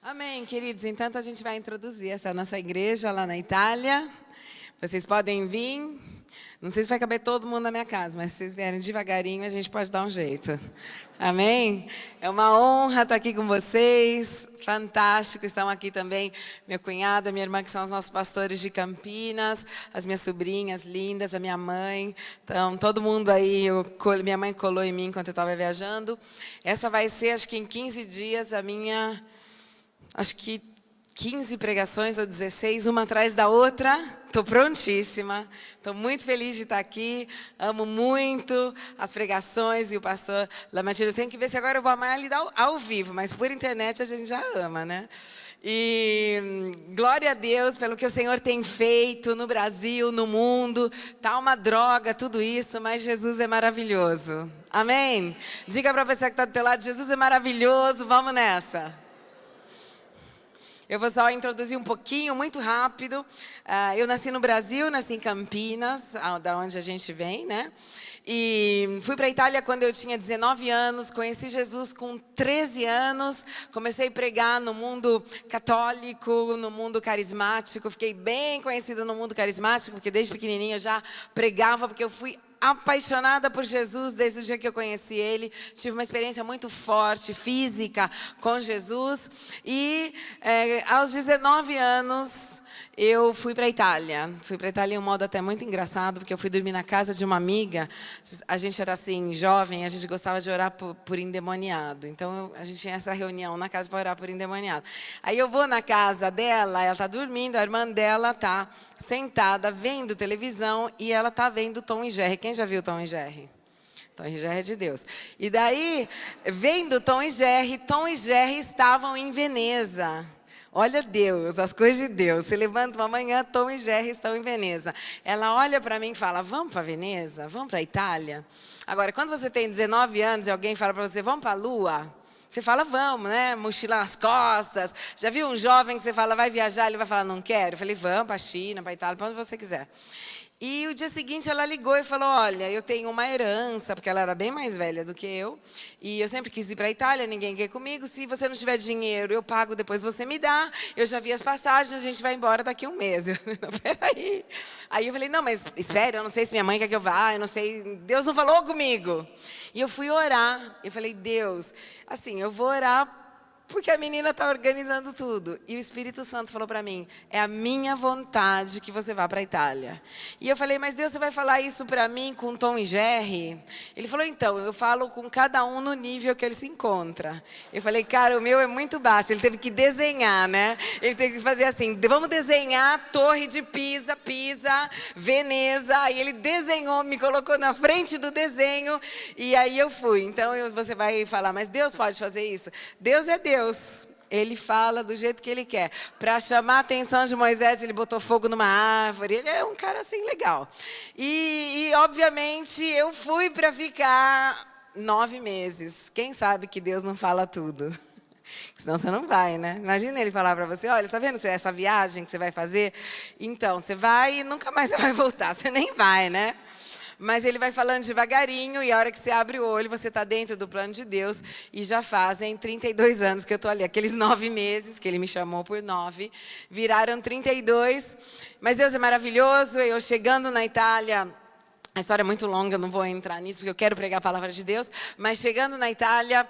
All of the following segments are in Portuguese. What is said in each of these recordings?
Amém, queridos. Então, a gente vai introduzir essa nossa igreja lá na Itália. Vocês podem vir. Não sei se vai caber todo mundo na minha casa, mas se vocês vierem devagarinho, a gente pode dar um jeito. Amém? É uma honra estar aqui com vocês. Fantástico. Estão aqui também meu cunhado, minha irmã, que são os nossos pastores de Campinas, as minhas sobrinhas lindas, a minha mãe. Então, todo mundo aí, minha mãe colou em mim enquanto eu estava viajando. Essa vai ser, acho que em 15 dias, a minha... Acho que 15 pregações ou 16, uma atrás da outra. Estou prontíssima. Estou muito feliz de estar aqui. Amo muito as pregações e o pastor Lamartine. Eu tenho que ver se agora eu vou amar ele ao vivo, mas por internet a gente já ama, né? E glória a Deus pelo que o Senhor tem feito no Brasil, no mundo. Tá uma droga tudo isso, mas Jesus é maravilhoso. Amém? Diga para a pessoa que está do teu lado, Jesus é maravilhoso, vamos nessa. Eu vou só introduzir um pouquinho, muito rápido. Eu nasci no Brasil, nasci em Campinas, da onde a gente vem, né? E fui para a Itália quando eu tinha 19 anos, conheci Jesus com 13 anos, comecei a pregar no mundo católico, no mundo carismático, fiquei bem conhecida no mundo carismático, porque desde pequenininha eu já pregava, porque eu fui apaixonada por Jesus desde o dia que eu conheci Ele. Tive uma experiência muito forte, física, com Jesus. E aos 19 anos, eu fui para a Itália. Fui para a Itália em um modo até muito engraçado, porque eu fui dormir na casa de uma amiga. A gente era assim, jovem, a gente gostava de orar por endemoniado. Então, a gente tinha essa reunião na casa para orar por endemoniado. Aí eu vou na casa dela, ela está dormindo, a irmã dela está sentada, vendo televisão, e ela está vendo Tom e Jerry. Quem já viu Tom e Jerry? Tom e Jerry é de Deus. E daí, vendo Tom e Jerry estavam em Veneza. Olha Deus, as coisas de Deus. Você levanta uma manhã, Tom e Jerry estão em Veneza. Ela olha para mim e fala, vamos para Veneza? Vamos para a Itália? Agora, quando você tem 19 anos e alguém fala para você, vamos para a Lua? Você fala, vamos, né? Mochila nas costas. Já viu um jovem que você fala, vai viajar, ele vai falar, não quero? Eu falei, vamos para a China, para a Itália, para onde você quiser. E o dia seguinte ela ligou e falou, olha, eu tenho uma herança, porque ela era bem mais velha do que eu, e eu sempre quis ir para a Itália, ninguém quer ir comigo, se você não tiver dinheiro, eu pago, depois você me dá, eu já vi as passagens, a gente vai embora daqui a um mês. Eu falei, não, peraí. Aí eu falei, não, mas espere, eu não sei se minha mãe quer que eu vá, eu não sei, Deus não falou comigo. E eu fui orar, eu falei, Deus, assim, eu vou orar, porque a menina está organizando tudo. E o Espírito Santo falou para mim, é a minha vontade que você vá para a Itália. E eu falei, mas Deus, você vai falar isso para mim com Tom e Jerry? Ele falou, então, eu falo com cada um no nível que ele se encontra. Eu falei, cara, o meu é muito baixo. Ele teve que desenhar, né? Ele teve que fazer assim, vamos desenhar a Torre de Pisa, Veneza. Aí ele desenhou, me colocou na frente do desenho. E aí eu fui. Então você vai falar, mas Deus pode fazer isso? Deus é Deus. Ele fala do jeito que ele quer. Para chamar a atenção de Moisés, ele botou fogo numa árvore. Ele é um cara assim legal. E obviamente, eu fui para ficar 9 meses. Quem sabe que Deus não fala tudo? Senão você não vai, né? Imagina ele falar para você, olha, está vendo essa viagem que você vai fazer? Então, você vai e nunca mais você vai voltar. Você nem vai, né? Mas ele vai falando devagarinho e a hora que você abre o olho, você está dentro do plano de Deus e já fazem 32 anos que eu estou ali. Aqueles 9 meses, que ele me chamou por 9, viraram 32. Mas Deus é maravilhoso. Eu chegando na Itália... A história é muito longa, não vou entrar nisso, porque eu quero pregar a palavra de Deus. Mas chegando na Itália,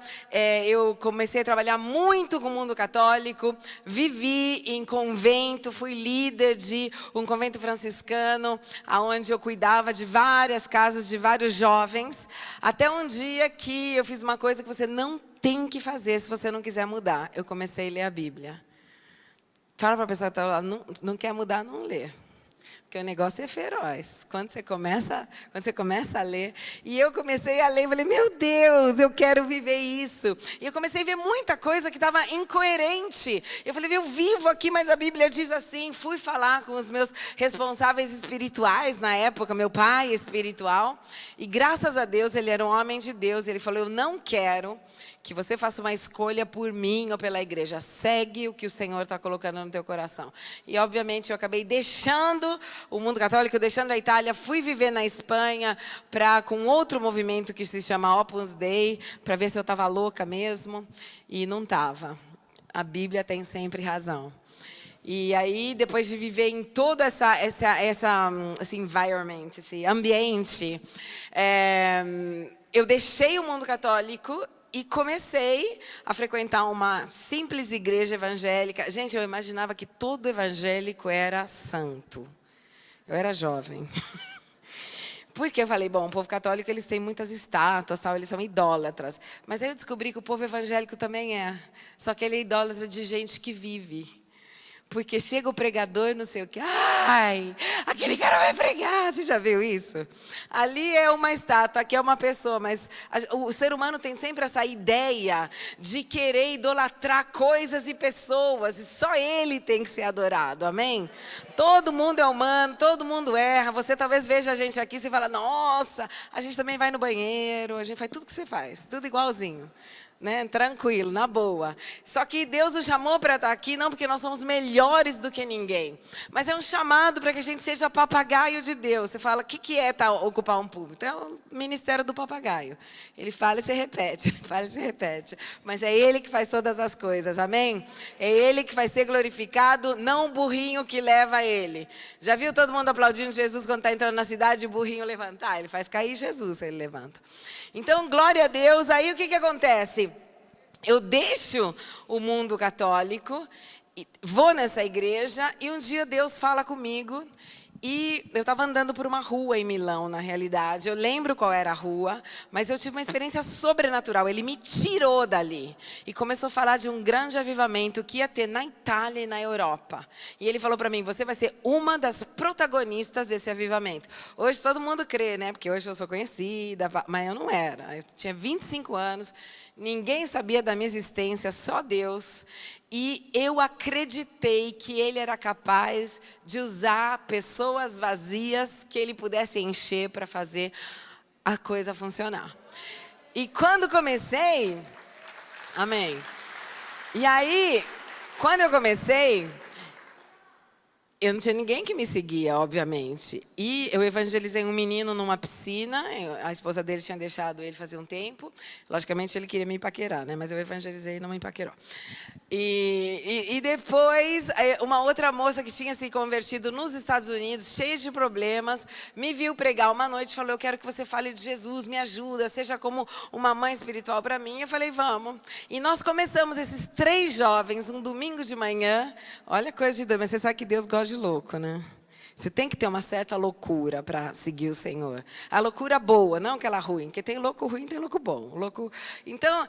eu comecei a trabalhar muito com o mundo católico. Vivi em convento, fui líder de um convento franciscano, onde eu cuidava de várias casas, de vários jovens. Até um dia que eu fiz uma coisa que você não tem que fazer se você não quiser mudar. Eu comecei a ler a Bíblia. Fala para a pessoa que está lá, não quer mudar, não lê. Porque o negócio é feroz. Quando você começa a ler. E eu comecei a ler e falei, meu Deus, eu quero viver isso. E eu comecei a ver muita coisa que estava incoerente. Eu falei, eu vivo aqui, mas a Bíblia diz assim. Fui falar com os meus responsáveis espirituais na época, meu pai espiritual. E graças a Deus, ele era um homem de Deus. Ele falou, eu não quero que você faça uma escolha por mim ou pela igreja. Segue o que o Senhor está colocando no teu coração. E, obviamente, eu acabei deixando o mundo católico, deixando a Itália, fui viver na Espanha com outro movimento que se chama Opus Dei, para ver se eu estava louca mesmo, e não estava. a Bíblia tem sempre razão. E aí, depois de viver em todo esse environment, esse ambiente, eu deixei o mundo católico e comecei a frequentar uma simples igreja evangélica. Gente, eu imaginava que todo evangélico era santo. Eu era jovem. Porque eu falei, bom, o povo católico, eles têm muitas estátuas, tal, eles são idólatras. Mas aí eu descobri que o povo evangélico também é. Só que ele é idólatra de gente que vive. Porque chega o pregador, não sei o quê. Ai, aquele cara vai pregar. Você já viu isso? Ali é uma estátua, aqui é uma pessoa. Mas o ser humano tem sempre essa ideia de querer idolatrar coisas e pessoas. E só ele tem que ser adorado, amém? Todo mundo é humano, todo mundo erra. Você talvez veja a gente aqui e fala, nossa, a gente também vai no banheiro, a gente faz tudo que você faz, tudo igualzinho. Né? Tranquilo, na boa. Só que Deus nos chamou para estar aqui, não porque nós somos melhores do que ninguém, mas é um chamado para que a gente seja papagaio de Deus. Você fala, o que é ocupar um púlpito? É o ministério do papagaio. Ele fala e se repete, ele fala e se repete. Mas é Ele que faz todas as coisas, amém? É Ele que vai ser glorificado, não o burrinho que leva Ele. Já viu todo mundo aplaudindo Jesus quando está entrando na cidade e o burrinho levantar? Ele faz cair Jesus, ele levanta. Então, glória a Deus. Aí o que acontece? Eu deixo o mundo católico, vou nessa igreja e um dia Deus fala comigo e eu estava andando por uma rua em Milão, na realidade. Eu lembro qual era a rua, mas eu tive uma experiência sobrenatural. Ele me tirou dali e começou a falar de um grande avivamento que ia ter na Itália e na Europa. E ele falou para mim, você vai ser uma das protagonistas desse avivamento. Hoje todo mundo crê, né? Porque hoje eu sou conhecida, mas eu não era. Eu tinha 25 anos. Ninguém sabia da minha existência, só Deus. E eu acreditei que Ele era capaz de usar pessoas vazias que Ele pudesse encher para fazer a coisa funcionar. E quando comecei, amém. E aí, quando eu comecei, eu não tinha ninguém que me seguia, obviamente. E eu evangelizei um menino numa piscina. A esposa dele tinha deixado ele fazer um tempo. Logicamente, ele queria me paquerar, né? Mas eu evangelizei e não me paquerou. E depois, uma outra moça que tinha se convertido nos Estados Unidos, cheia de problemas, me viu pregar uma noite e falou, eu quero que você fale de Jesus, me ajuda, seja como uma mãe espiritual para mim. Eu falei, vamos. E nós começamos, esses 3 jovens, um domingo de manhã. Olha coisa de Deus, mas você sabe que Deus gosta de louco, né? Você tem que ter uma certa loucura para seguir o Senhor. A loucura não aquela ruim, porque tem louco ruim, tem louco bom. Então,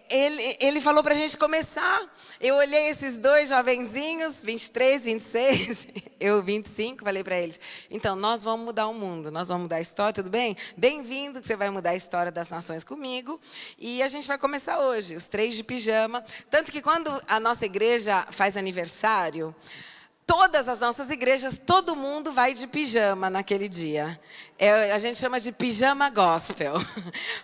ele falou para a gente começar. Eu olhei esses 2 jovenzinhos, 23, 26, eu 25, falei para eles, então, nós vamos mudar o mundo, nós vamos mudar a história, tudo bem? Bem-vindo que você vai mudar a história das nações comigo. E a gente vai começar hoje, os 3 de pijama. Tanto que quando a nossa igreja faz aniversário, todas as nossas igrejas, todo mundo vai de pijama naquele dia. A gente chama de pijama gospel.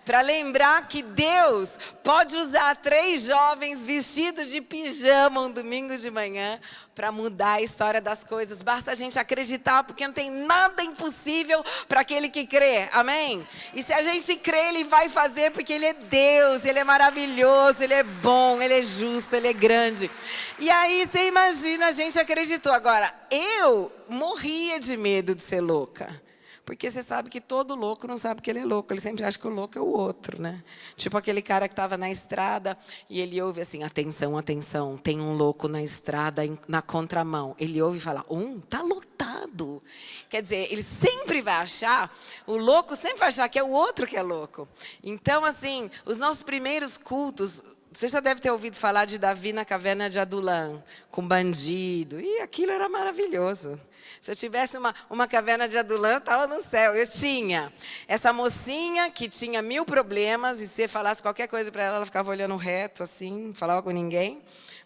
Para lembrar que Deus pode usar 3 jovens vestidos de pijama um domingo de manhã para mudar a história das coisas. Basta a gente acreditar, porque não tem nada impossível para aquele que crê. Amém? E se a gente crê, Ele vai fazer, porque Ele é Deus, Ele é maravilhoso, Ele é bom, Ele é justo, Ele é grande. E aí, você imagina, a gente acreditou. Agora, eu morria de medo de ser louca. Porque você sabe que todo louco não sabe que ele é louco. Ele sempre acha que o louco é o outro, né? Tipo aquele cara que estava na estrada e ele ouve assim, atenção, atenção, tem um louco na estrada, na contramão. Ele ouve e fala, tá lotado. Quer dizer, ele sempre vai achar, o louco sempre vai achar que é o outro que é louco. Então, assim, os nossos primeiros cultos, você já deve ter ouvido falar de Davi na caverna de Adulão, com bandido. E aquilo era maravilhoso. Se eu tivesse uma caverna de Adulão, eu estava no céu. Eu tinha essa mocinha que tinha 1000 problemas, e se você falasse qualquer coisa para ela, ela ficava olhando reto, assim, não falava com ninguém.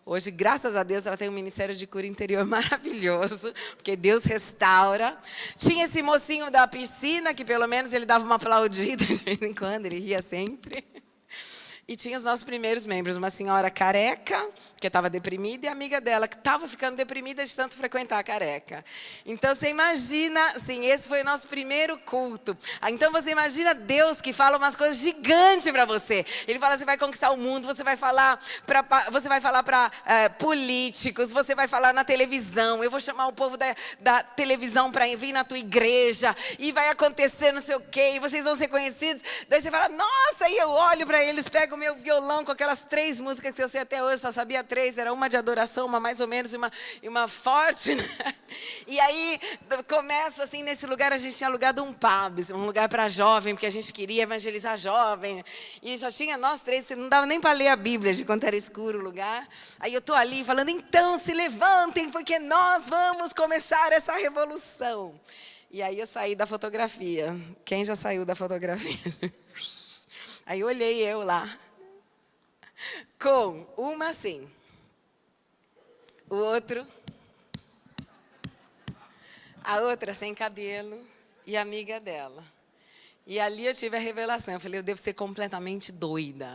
Hoje, graças a Deus, ela tem um ministério de cura interior maravilhoso, porque Deus restaura. Tinha esse mocinho da piscina, que pelo menos ele dava uma aplaudida de vez em quando, ele ria sempre. E tinha os nossos primeiros membros, uma senhora careca, que estava deprimida, e a amiga dela, que estava ficando deprimida de tanto frequentar a careca. Então, você imagina, assim, esse foi o nosso primeiro culto. Então, você imagina Deus que fala umas coisas gigantes para você. Ele fala, você vai conquistar o mundo, você vai falar para políticos, você vai falar na televisão, eu vou chamar o povo da televisão para vir na tua igreja, e vai acontecer não sei o quê, e vocês vão ser conhecidos. Daí você fala, nossa, e eu olho para eles, pego o meu violão com aquelas 3 músicas que eu sei até hoje, só sabia 3, era uma de adoração, uma mais ou menos e uma forte, né? E aí começa assim, nesse lugar a gente tinha alugado um pub, um lugar para jovem, porque a gente queria evangelizar jovem, e só tinha nós 3, não dava nem para ler a Bíblia de quanto era escuro o lugar. Aí eu tô ali falando, então se levantem, porque nós vamos começar essa revolução. E aí eu saí da fotografia. Quem já saiu da fotografia? Aí olhei eu lá, com uma assim, o outro, a outra sem cabelo e a amiga dela. E ali eu tive a revelação, eu falei, eu devo ser completamente doida.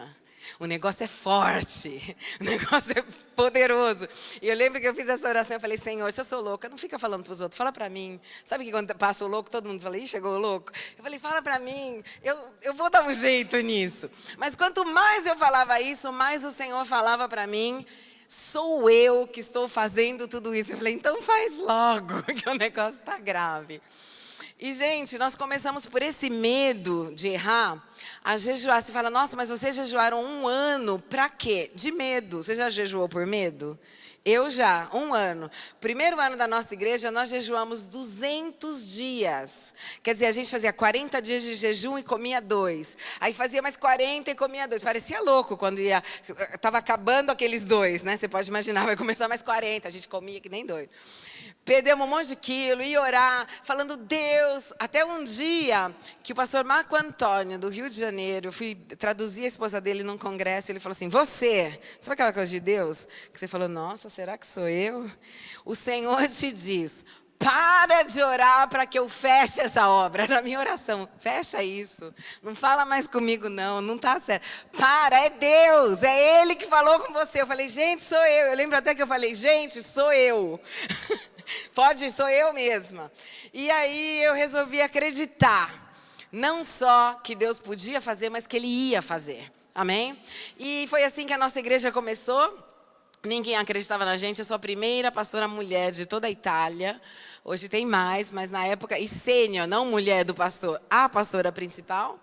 O negócio é forte, o negócio é poderoso. E eu lembro que eu fiz essa oração, eu falei, Senhor, se eu sou louca, não fica falando para os outros, fala para mim. Sabe que quando passa o louco, todo mundo fala, ih, chegou o louco. Eu falei, fala para mim, eu vou dar um jeito nisso. Mas quanto mais eu falava isso, mais o Senhor falava para mim, sou eu que estou fazendo tudo isso. Eu falei, então faz logo, que o negócio está grave. E, gente, nós começamos por esse medo de errar, a jejuar. Você fala, nossa, mas vocês jejuaram 1 ano, pra quê? De medo. Você já jejuou por medo? Eu já, 1 ano. Primeiro ano da nossa igreja, nós jejuamos 200 dias. Quer dizer, a gente fazia 40 dias de jejum e comia 2. Aí fazia mais 40 e comia 2. Parecia louco quando ia, estava acabando aqueles 2, né? Você pode imaginar, vai começar mais 40, a gente comia que nem doido. Perdemos um monte de quilo, ia orar, falando Deus. Até um dia que o pastor Marco Antônio, do Rio de Janeiro, eu fui traduzir a esposa dele num congresso, ele falou assim, você, sabe aquela coisa de Deus? Que você falou, nossa, será que sou eu? O Senhor te diz, para de orar para que eu feche essa obra. Na minha oração, fecha isso. Não fala mais comigo não, não está certo. Para, é Deus, é Ele que falou com você. Eu falei, gente, sou eu. Eu lembro até que eu falei, gente, sou eu. Pode, sou eu mesma. E aí eu resolvi acreditar, não só que Deus podia fazer, mas que Ele ia fazer. Amém? E foi assim que a nossa igreja começou. Ninguém acreditava na gente, eu sou a primeira pastora mulher de toda a Itália. Hoje tem mais, mas na época, e sênior, não mulher do pastor, a pastora principal.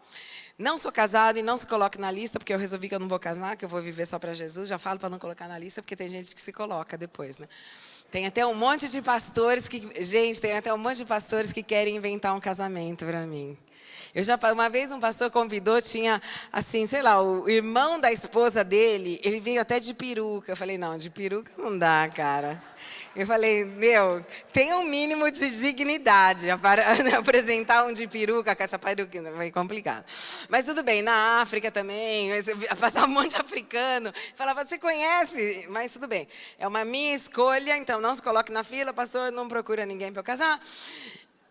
Não sou casada e não se coloque na lista, porque eu resolvi que eu não vou casar, que eu vou viver só para Jesus. Já falo para não colocar na lista, porque tem gente que se coloca depois, né? Tem até um monte de pastores que... Gente, tem até um monte de pastores que querem inventar um casamento para mim. Uma vez um pastor convidou, tinha assim, sei lá, o irmão da esposa dele, ele veio até de peruca. Eu falei, não, de peruca não dá, cara. Eu falei, meu, tem um mínimo de dignidade. Apresentar um de peruca com essa peruca foi complicado. Mas tudo bem, na África também, passava um monte de africano. Falava, você conhece? Mas tudo bem. É uma minha escolha, então não se coloque na fila, pastor, não procura ninguém para eu casar.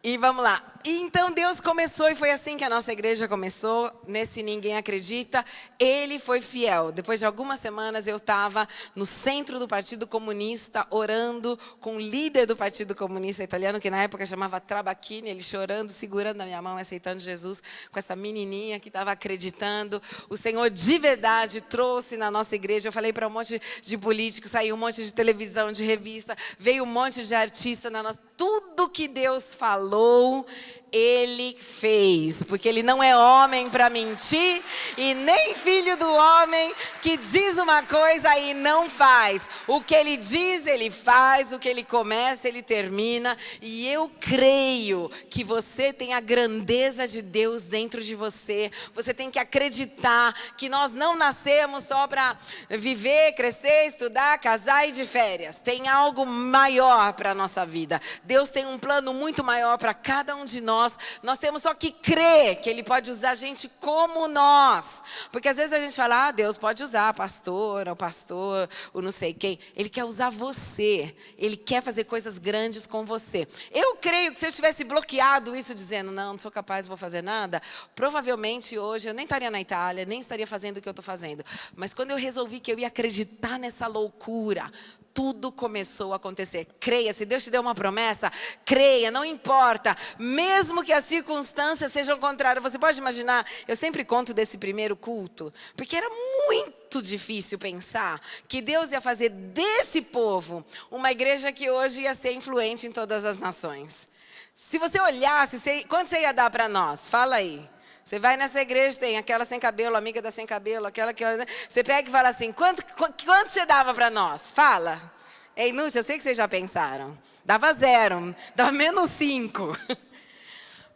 E vamos lá. E então Deus começou, e foi assim que a nossa igreja começou. Nesse Ninguém Acredita, Ele foi fiel. Depois de algumas semanas eu estava no centro do Partido Comunista, orando com o líder do Partido Comunista italiano, que na época chamava Trabacchini, ele chorando, segurando a minha mão, aceitando Jesus, com essa menininha que estava acreditando. O Senhor de verdade trouxe na nossa igreja. Eu falei para um monte de políticos, saiu um monte de televisão, de revista, veio um monte de artista na nossa... Tudo que Deus falou, Ele fez, porque Ele não é homem para mentir e nem filho do homem que diz uma coisa e não faz. O que Ele diz, Ele faz, o que Ele começa, Ele termina. E eu creio que você tem a grandeza de Deus dentro de você. Você tem que acreditar que nós não nascemos só para viver, crescer, estudar, casar e ir de férias. Tem algo maior para a nossa vida. Deus tem um plano muito maior para cada um de nós. Nós temos só que crer que Ele pode usar gente como nós. Porque às vezes a gente fala, Deus pode usar a pastora, o pastor, o não sei quem. Ele quer usar você. Ele quer fazer coisas grandes com você. Eu creio que se eu tivesse bloqueado isso, dizendo, não sou capaz, não vou fazer nada, provavelmente hoje eu nem estaria na Itália, nem estaria fazendo o que eu estou fazendo. Mas quando eu resolvi que eu ia acreditar nessa loucura, tudo começou a acontecer. Creia, se Deus te deu uma promessa, creia, não importa. Mesmo que as circunstâncias sejam contrárias. Você pode imaginar, eu sempre conto desse primeiro culto, porque era muito difícil pensar que Deus ia fazer desse povo uma igreja que hoje ia ser influente em todas as nações. Se você olhasse, quanto você ia dar para nós? Fala aí. Você vai nessa igreja, tem aquela sem cabelo, amiga da sem cabelo, aquela que... Você pega e fala assim, quanto você dava para nós? Fala. É inútil, eu sei que vocês já pensaram. Dava 0, dava -5.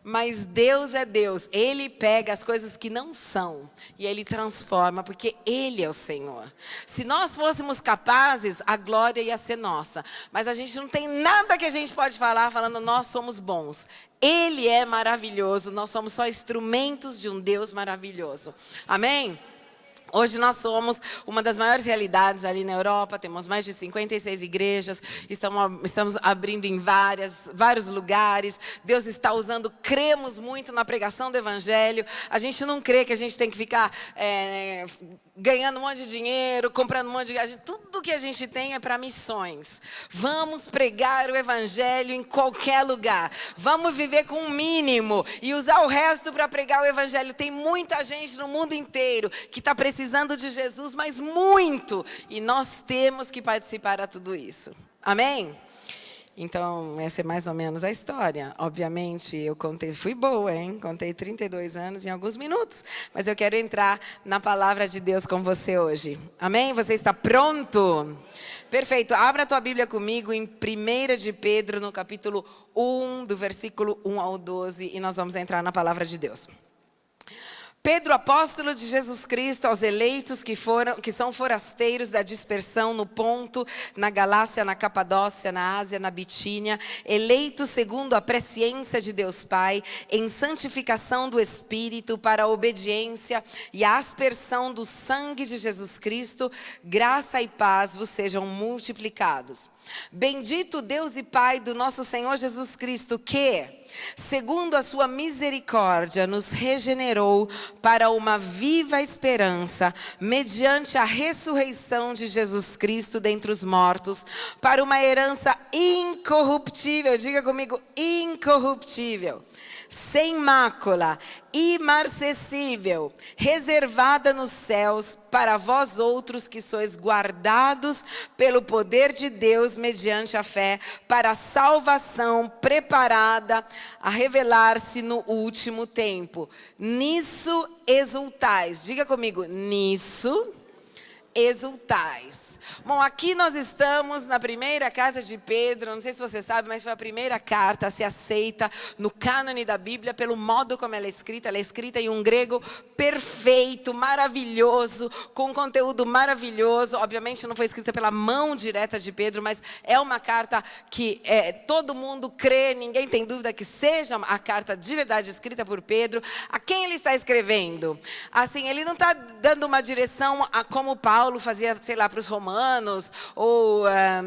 Mas Deus é Deus. Ele pega as coisas que não são e Ele transforma, porque Ele é o Senhor. Se nós fôssemos capazes, a glória ia ser nossa. Mas a gente não tem nada que a gente pode falar falando nós somos bons. Ele é maravilhoso, nós somos só instrumentos de um Deus maravilhoso. Amém? Hoje nós somos uma das maiores realidades ali na Europa, temos mais de 56 igrejas, estamos abrindo em vários lugares. Deus está usando, cremos muito na pregação do Evangelho. A gente não crê que a gente tem que ficar ganhando um monte de dinheiro, comprando um monte de... Tudo que a gente tem é para missões. Vamos pregar o Evangelho em qualquer lugar. Vamos viver com um mínimo e usar o resto para pregar o Evangelho. Tem muita gente no mundo inteiro que está precisando de Jesus, mas muito. E nós temos que participar a tudo isso. Amém? Então, essa é mais ou menos a história. Obviamente, eu fui boa, hein? Contei 32 anos em alguns minutos. Mas eu quero entrar na palavra de Deus com você hoje. Amém? Você está pronto? Perfeito. Abra a tua Bíblia comigo em 1 de Pedro, no capítulo 1, do versículo 1 ao 12. E nós vamos entrar na palavra de Deus. Pedro, apóstolo de Jesus Cristo, aos eleitos que são forasteiros da dispersão no Ponto, na Galácia, na Capadócia, na Ásia, na Bitínia, eleitos segundo a presciência de Deus Pai, em santificação do Espírito, para a obediência e a aspersão do sangue de Jesus Cristo, graça e paz vos sejam multiplicados. Bendito Deus e Pai do nosso Senhor Jesus Cristo, que, segundo a sua misericórdia, nos regenerou para uma viva esperança, mediante a ressurreição de Jesus Cristo dentre os mortos, para uma herança incorruptível, diga comigo, incorruptível, sem mácula, imarcessível, reservada nos céus para vós outros que sois guardados pelo poder de Deus mediante a fé, para a salvação preparada a revelar-se no último tempo. Nisso exultais. Diga comigo, nisso exultais. Bom, aqui nós estamos na primeira carta de Pedro. Não sei se você sabe, mas foi a primeira carta a ser aceita no cânone da Bíblia pelo modo como ela é escrita. Ela é escrita em um grego perfeito, maravilhoso, com um conteúdo maravilhoso. Obviamente não foi escrita pela mão direta de Pedro, mas é uma carta que todo mundo crê, ninguém tem dúvida que seja a carta de verdade escrita por Pedro. A quem ele está escrevendo? Assim, ele não está dando uma direção a como Paulo fazia, sei lá, para os romanos ou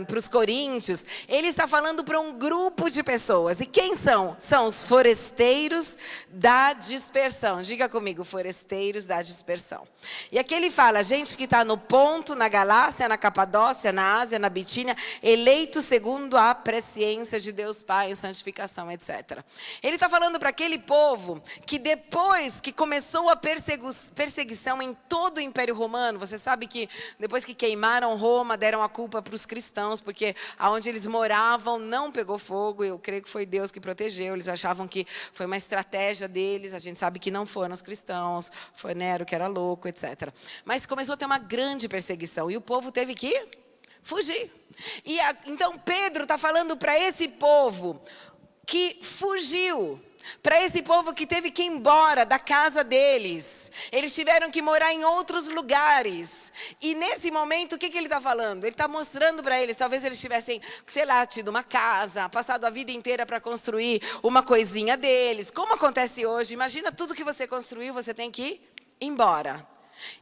para os coríntios. Ele está falando para um grupo de pessoas. E quem são? São os forasteiros da dispersão. Diga comigo, forasteiros da dispersão. E aqui ele fala, gente que está no Ponto, na Galácia, na Capadócia, na Ásia, na Bitínia, eleito segundo a presciência de Deus Pai em santificação, etc. Ele está falando para aquele povo que depois que começou a perseguição em todo o Império Romano, você sabe que depois que queimaram Roma, deram a culpa para os cristãos, porque aonde eles moravam não pegou fogo. Eu creio que foi Deus que protegeu. Eles achavam que foi uma estratégia deles. A gente sabe que não foram os cristãos, foi Nero que era louco, etc. Mas começou a ter uma grande perseguição e o povo teve que fugir. Então Pedro está falando para esse povo que fugiu. para esse povo que teve que ir embora da casa deles. Eles tiveram que morar em outros lugares. E nesse momento, o que ele está falando? Ele está mostrando para eles, talvez eles tivessem, sei lá, tido uma casa, passado a vida inteira para construir uma coisinha deles. Como acontece hoje, imagina tudo que você construiu, você tem que ir embora.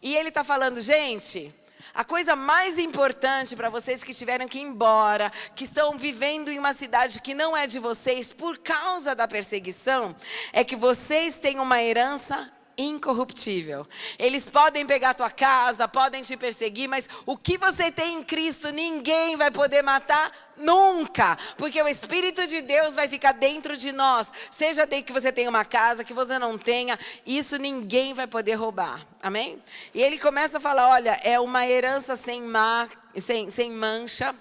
E ele está falando, gente, a coisa mais importante para vocês que tiveram que ir embora, que estão vivendo em uma cidade que não é de vocês por causa da perseguição, é que vocês têm uma herança incorruptível. Eles podem pegar a tua casa, podem te perseguir, mas o que você tem em Cristo, ninguém vai poder matar nunca, porque o Espírito de Deus vai ficar dentro de nós. Seja que você tenha uma casa, que você não tenha, isso ninguém vai poder roubar. Amém? E ele começa a falar, olha, é uma herança sem mancha.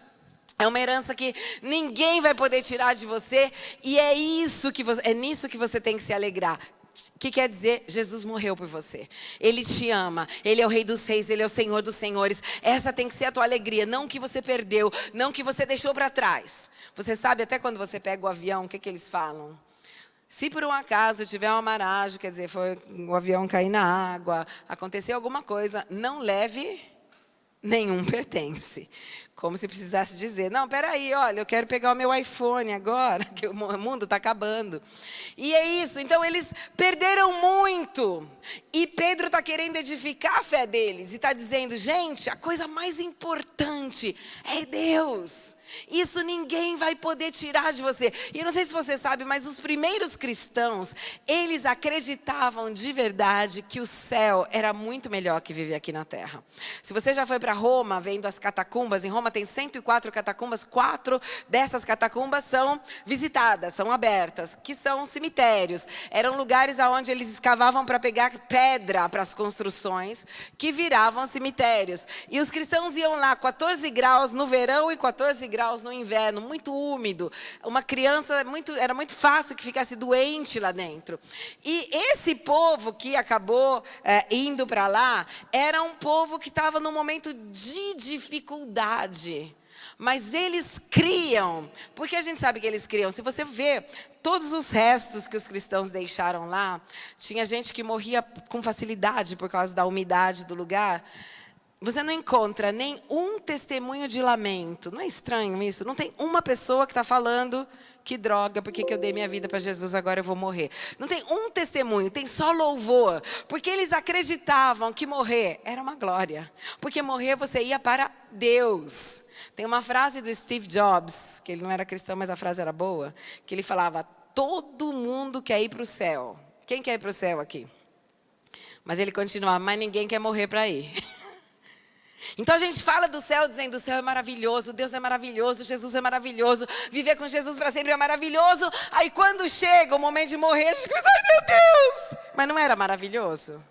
É uma herança que ninguém vai poder tirar de você, e é nisso que você tem que se alegrar. O que quer dizer? Jesus morreu por você. Ele te ama. Ele é o Rei dos Reis. Ele é o Senhor dos Senhores. Essa tem que ser a tua alegria. Não que você perdeu. Não que você deixou para trás. Você sabe até quando você pega o avião, o que eles falam? Se por um acaso tiver uma maragem, quer dizer, foi o avião cair na água, aconteceu alguma coisa, não leve nenhum pertence. Como se precisasse dizer, não, peraí, olha, eu quero pegar o meu iPhone agora, que o mundo está acabando. E é isso, então eles perderam muito. E Pedro está querendo edificar a fé deles. E está dizendo, gente, a coisa mais importante é Deus. Isso ninguém vai poder tirar de você. E eu não sei se você sabe, mas os primeiros cristãos, eles acreditavam de verdade que o céu era muito melhor que viver aqui na terra. Se você já foi para Roma, vendo as catacumbas, em Roma tem 104 catacumbas, 4 dessas catacumbas são visitadas, são abertas, que são cemitérios. Eram lugares onde eles escavavam para pegar pedra para as construções, que viravam cemitérios. E os cristãos iam lá, 14 graus no verão e 14 graus no inverno, muito úmido. Uma criança, era muito fácil que ficasse doente lá dentro. E esse povo que acabou indo para lá, era um povo que estava num momento de dificuldade. Mas eles criam. Por que a gente sabe que eles criam? Se você vê todos os restos que os cristãos deixaram lá, tinha gente que morria com facilidade por causa da umidade do lugar. Você não encontra nem um testemunho de lamento. Não é estranho isso? Não tem uma pessoa que está falando, que droga, porque que eu dei minha vida para Jesus, agora eu vou morrer. Não tem um testemunho, tem só louvor. Porque eles acreditavam que morrer era uma glória. Porque morrer você ia para Deus. Tem uma frase do Steve Jobs, que ele não era cristão, mas a frase era boa, que ele falava, todo mundo quer ir para o céu. Quem quer ir para o céu aqui? Mas ele continuava, mas ninguém quer morrer para ir. Então a gente fala do céu dizendo, o céu é maravilhoso, Deus é maravilhoso, Jesus é maravilhoso, viver com Jesus para sempre é maravilhoso. Aí quando chega o momento de morrer, a gente pensa, ai meu Deus! Mas não era maravilhoso?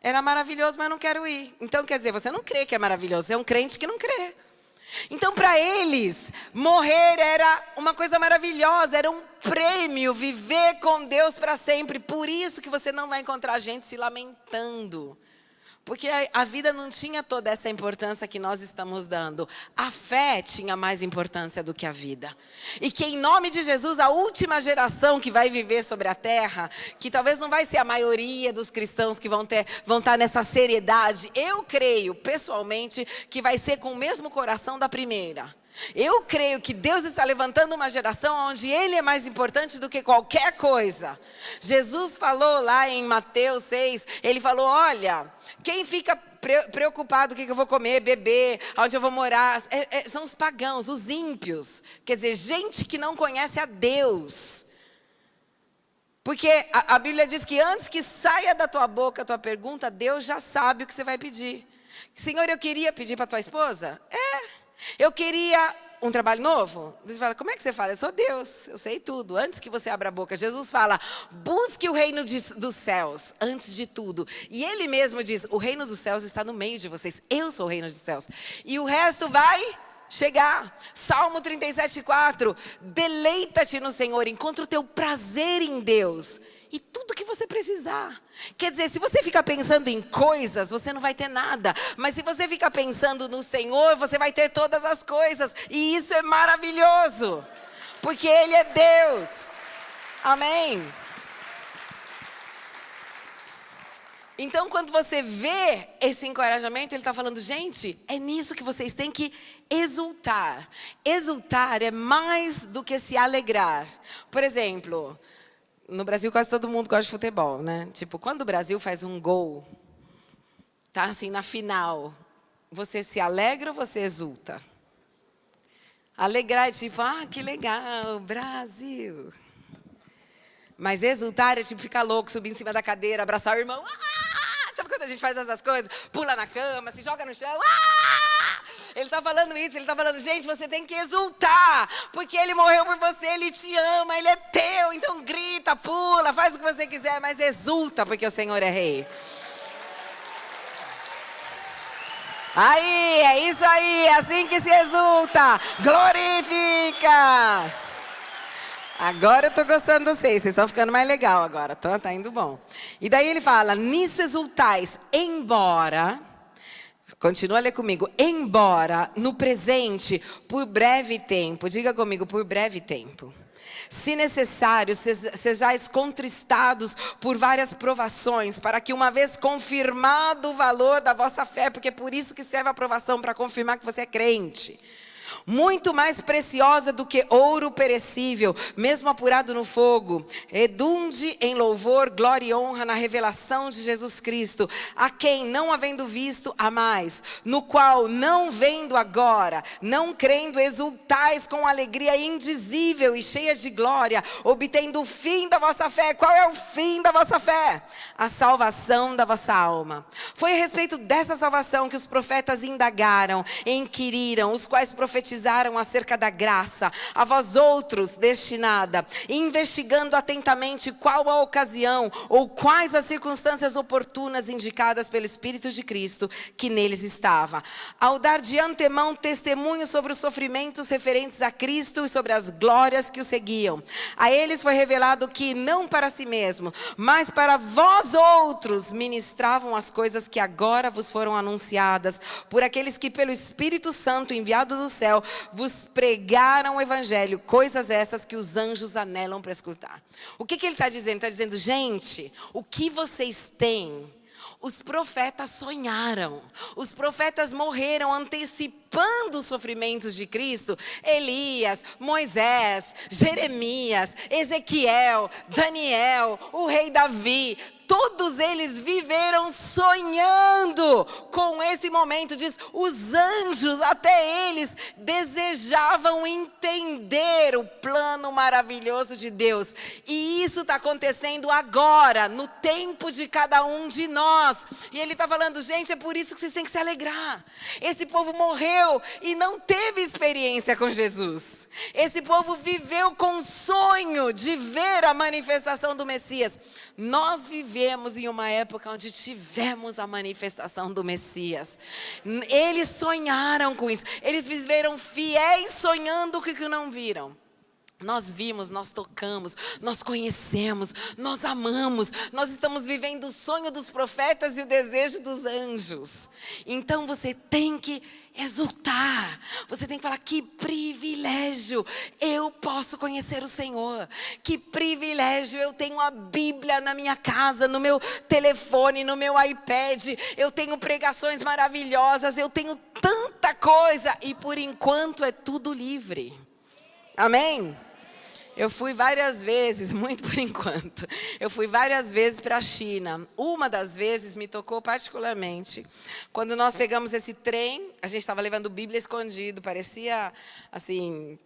Era maravilhoso, mas eu não quero ir. Então quer dizer, você não crê que é maravilhoso, você é um crente que não crê. Então para eles, morrer era uma coisa maravilhosa, era um prêmio, viver com Deus para sempre. Por isso que você não vai encontrar gente se lamentando. Porque a vida não tinha toda essa importância que nós estamos dando. A fé tinha mais importância do que a vida. E que em nome de Jesus, a última geração que vai viver sobre a terra, que talvez não vai ser a maioria dos cristãos que vão estar nessa seriedade, eu creio, pessoalmente, que vai ser com o mesmo coração da primeira. Eu creio que Deus está levantando uma geração onde Ele é mais importante do que qualquer coisa. Jesus falou lá em Mateus 6, Ele falou, olha, quem fica preocupado com o que eu vou comer, beber, onde eu vou morar, são os pagãos, os ímpios. Quer dizer, gente que não conhece a Deus. Porque a Bíblia diz que antes que saia da tua boca a tua pergunta, Deus já sabe o que você vai pedir. Senhor, eu queria pedir para tua esposa? Eu queria um trabalho novo? Deus fala, como é que você fala? Eu sou Deus, eu sei tudo. Antes que você abra a boca, Jesus fala, busque o reino dos céus, antes de tudo. E Ele mesmo diz, o reino dos céus está no meio de vocês. Eu sou o reino dos céus. E o resto vai chegar. Salmo 37:4, deleita-te no Senhor, encontra o teu prazer em Deus. E tudo que você precisar. Quer dizer, se você ficar pensando em coisas, você não vai ter nada. Mas se você ficar pensando no Senhor, você vai ter todas as coisas. E isso é maravilhoso. Porque Ele é Deus. Amém? Então, quando você vê esse encorajamento, ele está falando, gente, é nisso que vocês têm que exultar. Exultar é mais do que se alegrar. Por exemplo, no Brasil quase todo mundo gosta de futebol, né? Tipo, quando o Brasil faz um gol, tá assim, na final, você se alegra ou você exulta? Alegrar é tipo, que legal, Brasil. Mas exultar é tipo ficar louco, subir em cima da cadeira, abraçar o irmão. Sabe quando a gente faz essas coisas? Pula na cama, se joga no chão. Ele está falando isso, ele está falando, gente, você tem que exultar. Porque ele morreu por você, ele te ama, ele é teu. Então grita, pula, faz o que você quiser, mas exulta, porque o Senhor é rei. Aí, é isso aí, é assim que se exulta. Glorifica. Agora eu estou gostando de vocês estão ficando mais legal agora, tá indo bom. E daí ele fala, nisso exultais, embora, continua a ler comigo, embora no presente, por breve tempo, diga comigo, por breve tempo. Se necessário, sejais contristados por várias provações, para que uma vez confirmado o valor da vossa fé, porque é por isso que serve a provação, para confirmar que você é crente. Muito mais preciosa do que ouro perecível, mesmo apurado no fogo, redunde em louvor, glória e honra na revelação de Jesus Cristo, a quem, não havendo visto, amais, no qual, não vendo agora, não crendo, exultais com alegria indizível e cheia de glória, obtendo o fim da vossa fé. Qual é o fim da vossa fé? A salvação da vossa alma. Foi a respeito dessa salvação que os profetas indagaram, inquiriram, os quais profetizaram acerca da graça, a vós outros destinada, investigando atentamente qual a ocasião ou quais as circunstâncias oportunas indicadas pelo Espírito de Cristo que neles estava, ao dar de antemão testemunho sobre os sofrimentos referentes a Cristo e sobre as glórias que o seguiam. A eles foi revelado que não para si mesmo, mas para vós outros ministravam as coisas que agora vos foram anunciadas por aqueles que pelo Espírito Santo enviado do céu vos pregaram o evangelho, coisas essas que os anjos anelam para escutar. O que ele está dizendo? Ele está dizendo, gente, o que vocês têm, os profetas sonharam, os profetas morreram antecipando os sofrimentos de Cristo. Elias, Moisés, Jeremias, Ezequiel, Daniel, o rei Davi, todos eles viveram sonhando com esse momento. Diz, os anjos, até eles, desejavam entender o plano maravilhoso de Deus. E isso está acontecendo agora, no tempo de cada um de nós. E ele está falando, gente, é por isso que vocês têm que se alegrar. Esse povo morreu e não teve experiência com Jesus. Esse povo viveu com o sonho de ver a manifestação do Messias. Nós vivemos em uma época onde tivemos a manifestação do Messias. Eles sonharam com isso. Eles viveram fiéis sonhando o que não viram. Nós vimos, nós tocamos, nós conhecemos, nós amamos, nós estamos vivendo o sonho dos profetas e o desejo dos anjos. Então você tem que exultar, você tem que falar, que privilégio, eu posso conhecer o Senhor. Que privilégio, eu tenho a Bíblia na minha casa, no meu telefone, no meu iPad. Eu tenho pregações maravilhosas, eu tenho tanta coisa e por enquanto é tudo livre. Amém? Eu fui várias vezes, muito por enquanto, eu fui várias vezes para a China. Uma das vezes me tocou particularmente. Quando nós pegamos esse trem, a gente estava levando Bíblia escondido, parecia assim,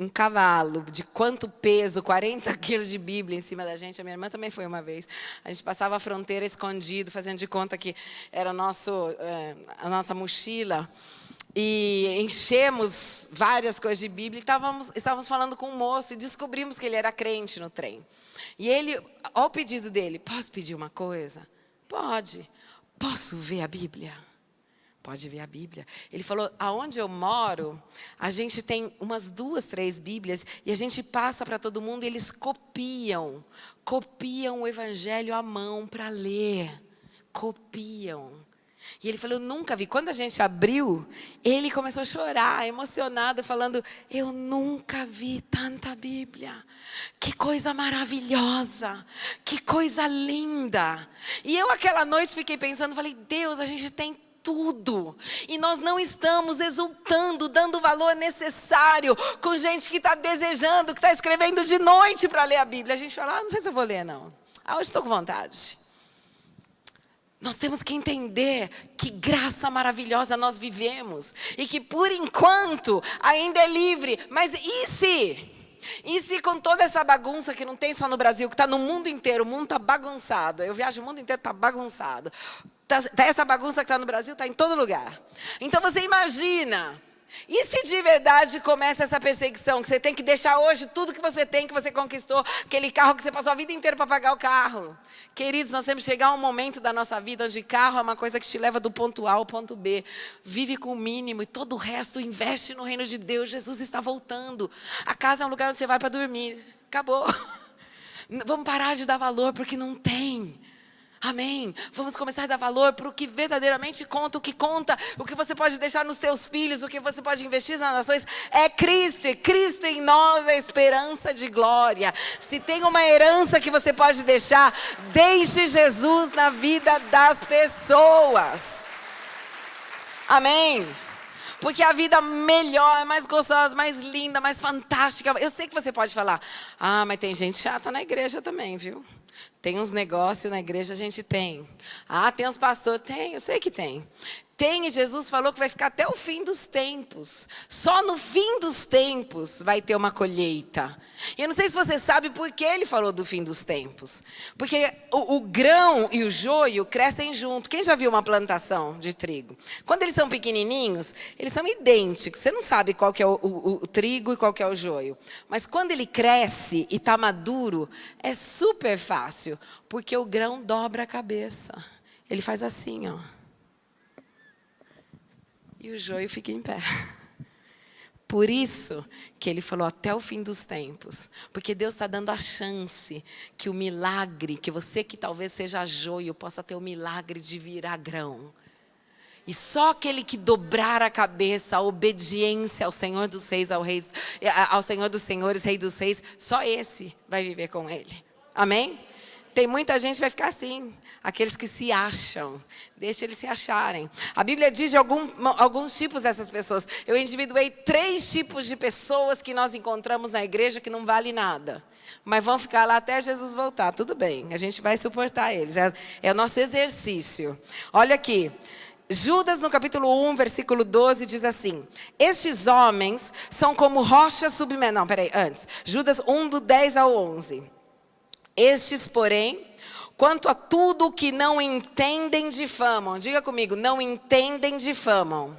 um cavalo, de quanto peso, 40 quilos de Bíblia em cima da gente. A minha irmã também foi uma vez. A gente passava a fronteira escondido, fazendo de conta que era a nossa mochila. E enchemos várias coisas de Bíblia. E estávamos falando com um moço e descobrimos que ele era crente no trem. E ele, ao pedido dele, posso pedir uma coisa? Pode. Posso ver a Bíblia? Pode ver a Bíblia. Ele falou, aonde eu moro, a gente tem umas 2, 3 Bíblias e a gente passa para todo mundo e eles copiam o evangelho à mão para ler. Copiam. E ele falou, eu nunca vi. Quando a gente abriu, ele começou a chorar, emocionado, falando, eu nunca vi tanta Bíblia. Que coisa maravilhosa, que coisa linda. E eu aquela noite fiquei pensando, falei, Deus, a gente tem tudo. E nós não estamos exultando, dando o valor necessário com gente que está desejando, que está escrevendo de noite para ler a Bíblia. A gente fala, não sei se eu vou ler não. Hoje estou com vontade. Nós temos que entender que graça maravilhosa nós vivemos. E que por enquanto ainda é livre. Mas e se? E se com toda essa bagunça que não tem só no Brasil, que está no mundo inteiro, o mundo está bagunçado. Eu viajo o mundo inteiro, está bagunçado. Essa bagunça que está no Brasil está em todo lugar. Então você imagina... E se de verdade começa essa perseguição, que você tem que deixar hoje tudo que você tem, que você conquistou, aquele carro que você passou a vida inteira para pagar o carro. Queridos, nós temos que chegar a um momento da nossa vida onde carro é uma coisa que te leva do ponto A ao ponto B. Vive com o mínimo e todo o resto investe no reino de Deus. Jesus está voltando. A casa é um lugar onde você vai para dormir. Acabou. Vamos parar de dar valor porque não tem. Amém? Vamos começar a dar valor para o que verdadeiramente conta, o que você pode deixar nos teus filhos, o que você pode investir nas nações, é Cristo, e Cristo em nós é a esperança de glória. Se tem uma herança que você pode deixar, deixe Jesus na vida das pessoas. Amém? Porque a vida melhor, mais gostosa, mais linda, mais fantástica. Eu sei que você pode falar, mas tem gente chata na igreja também, viu? Tem uns negócios na igreja, a gente tem. Tem uns pastores, tem, eu sei que tem. Tem, e Jesus falou que vai ficar até o fim dos tempos. Só no fim dos tempos vai ter uma colheita. E eu não sei se você sabe por que ele falou do fim dos tempos. Porque o grão e o joio crescem junto. Quem já viu uma plantação de trigo? Quando eles são pequenininhos, eles são idênticos. Você não sabe qual que é o trigo e qual que é o joio. Mas quando ele cresce e está maduro, é super fácil. Porque o grão dobra a cabeça. Ele faz assim, ó. E o joio fica em pé. Por isso que ele falou até o fim dos tempos. Porque Deus está dando a chance que o milagre, que você que talvez seja joio, possa ter o milagre de virar grão. E só aquele que dobrar a cabeça, a obediência ao Senhor dos Reis, ao Senhor dos Senhores, Rei dos Reis, só esse vai viver com ele. Amém? Tem muita gente que vai ficar assim, aqueles que se acham, deixa eles se acharem. A Bíblia diz de alguns tipos dessas pessoas. Eu individuei 3 tipos de pessoas que nós encontramos na igreja que não vale nada. Mas vão ficar lá até Jesus voltar, tudo bem, a gente vai suportar eles, é o nosso exercício. Olha aqui, Judas no capítulo 1, versículo 12 diz assim, estes homens são como rochas submersas, Judas 1 do 10 ao 11. Estes, porém, quanto a tudo o que não entendem, difamam. Diga comigo, não entendem, difamam.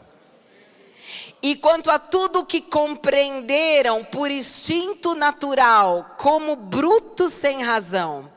E quanto a tudo o que compreenderam por instinto natural, como brutos sem razão,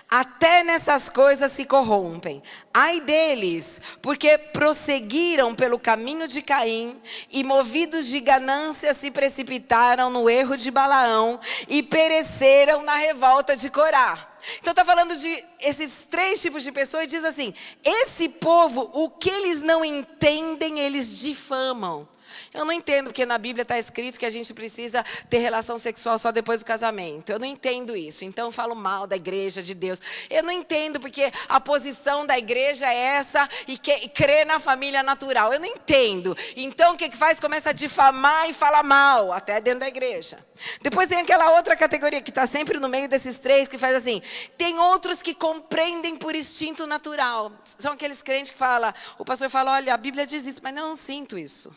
até nessas coisas se corrompem. Ai deles, porque prosseguiram pelo caminho de Caim e movidos de ganância se precipitaram no erro de Balaão e pereceram na revolta de Corá. Então está falando de esses 3 tipos de pessoas e diz assim, esse povo, o que eles não entendem, eles difamam. Eu não entendo porque na Bíblia está escrito que a gente precisa ter relação sexual só depois do casamento. Eu não entendo isso. Então eu falo mal da igreja, de Deus. Eu não entendo porque a posição da igreja é essa e crê na família natural. Eu não entendo. Então o que faz? Começa a difamar e falar mal, até dentro da igreja. Depois tem aquela outra categoria que está sempre no meio desses 3 que faz assim. Tem outros que compreendem por instinto natural. São aqueles crentes que falam, o pastor fala, olha, a Bíblia diz isso, mas eu não sinto isso.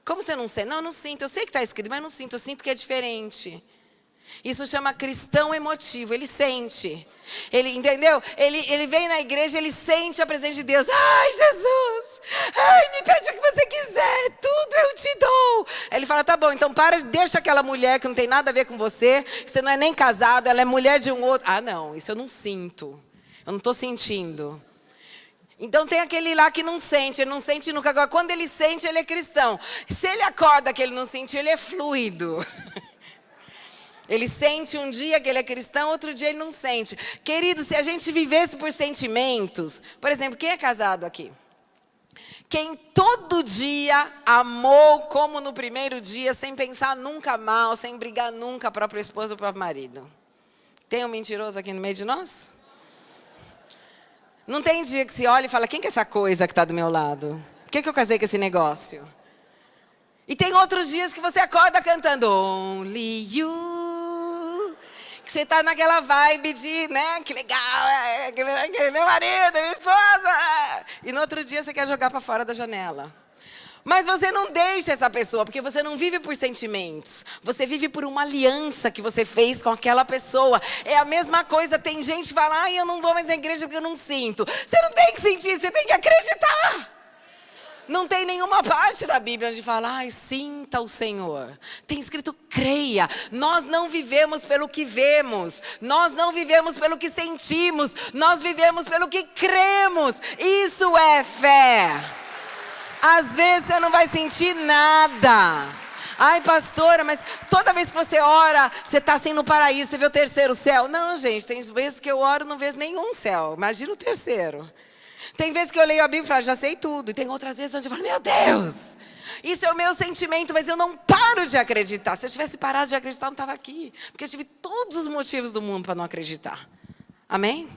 Como você não sente? Não, eu não sinto. Eu sei que está escrito, mas eu não sinto. Eu sinto que é diferente. Isso chama cristão emotivo. Ele sente. Ele, entendeu? Ele vem na igreja, ele sente a presença de Deus. Ai, Jesus! Ai, me pede o que você quiser. Tudo eu te dou. Ele fala, tá bom, então deixa aquela mulher que não tem nada a ver com você. Você não é nem casado, ela é mulher de um outro. Não, isso eu não sinto. Eu não estou sentindo. Então tem aquele lá que não sente, ele não sente nunca. Agora, quando ele sente, ele é cristão. Se ele acorda que ele não sente, ele é fluido. Ele sente um dia que ele é cristão, outro dia ele não sente. Querido, se a gente vivesse por sentimentos... Por exemplo, quem é casado aqui? Quem todo dia amou como no primeiro dia, sem pensar nunca mal, sem brigar nunca a própria esposa ou o próprio marido. Tem um mentiroso aqui no meio de nós? Não tem dia que se olha e fala, quem que é essa coisa que está do meu lado? Por que eu casei com esse negócio? E tem outros dias que você acorda cantando Only You. Que você está naquela vibe de, né, que legal, meu marido, minha esposa. E no outro dia você quer jogar para fora da janela. Mas você não deixa essa pessoa, porque você não vive por sentimentos. Você vive por uma aliança que você fez com aquela pessoa. É a mesma coisa, tem gente que fala, ai, eu não vou mais na igreja porque eu não sinto. Você não tem que sentir, você tem que acreditar. Não tem nenhuma parte da Bíblia onde fala, ai, sinta o Senhor. Tem escrito, creia. Nós não vivemos pelo que vemos. Nós não vivemos pelo que sentimos. Nós vivemos pelo que cremos. Isso é fé. Às vezes você não vai sentir nada. Ai, pastora, mas toda vez que você ora, você está assim no paraíso, você vê o terceiro céu. Não, gente, tem vezes que eu oro e não vejo nenhum céu. Imagina o terceiro. Tem vezes que eu leio a Bíblia e falo, já sei tudo. E tem outras vezes onde eu falo, meu Deus, isso é o meu sentimento, mas eu não paro de acreditar. Se eu tivesse parado de acreditar, eu não estava aqui. Porque eu tive todos os motivos do mundo para não acreditar. Amém?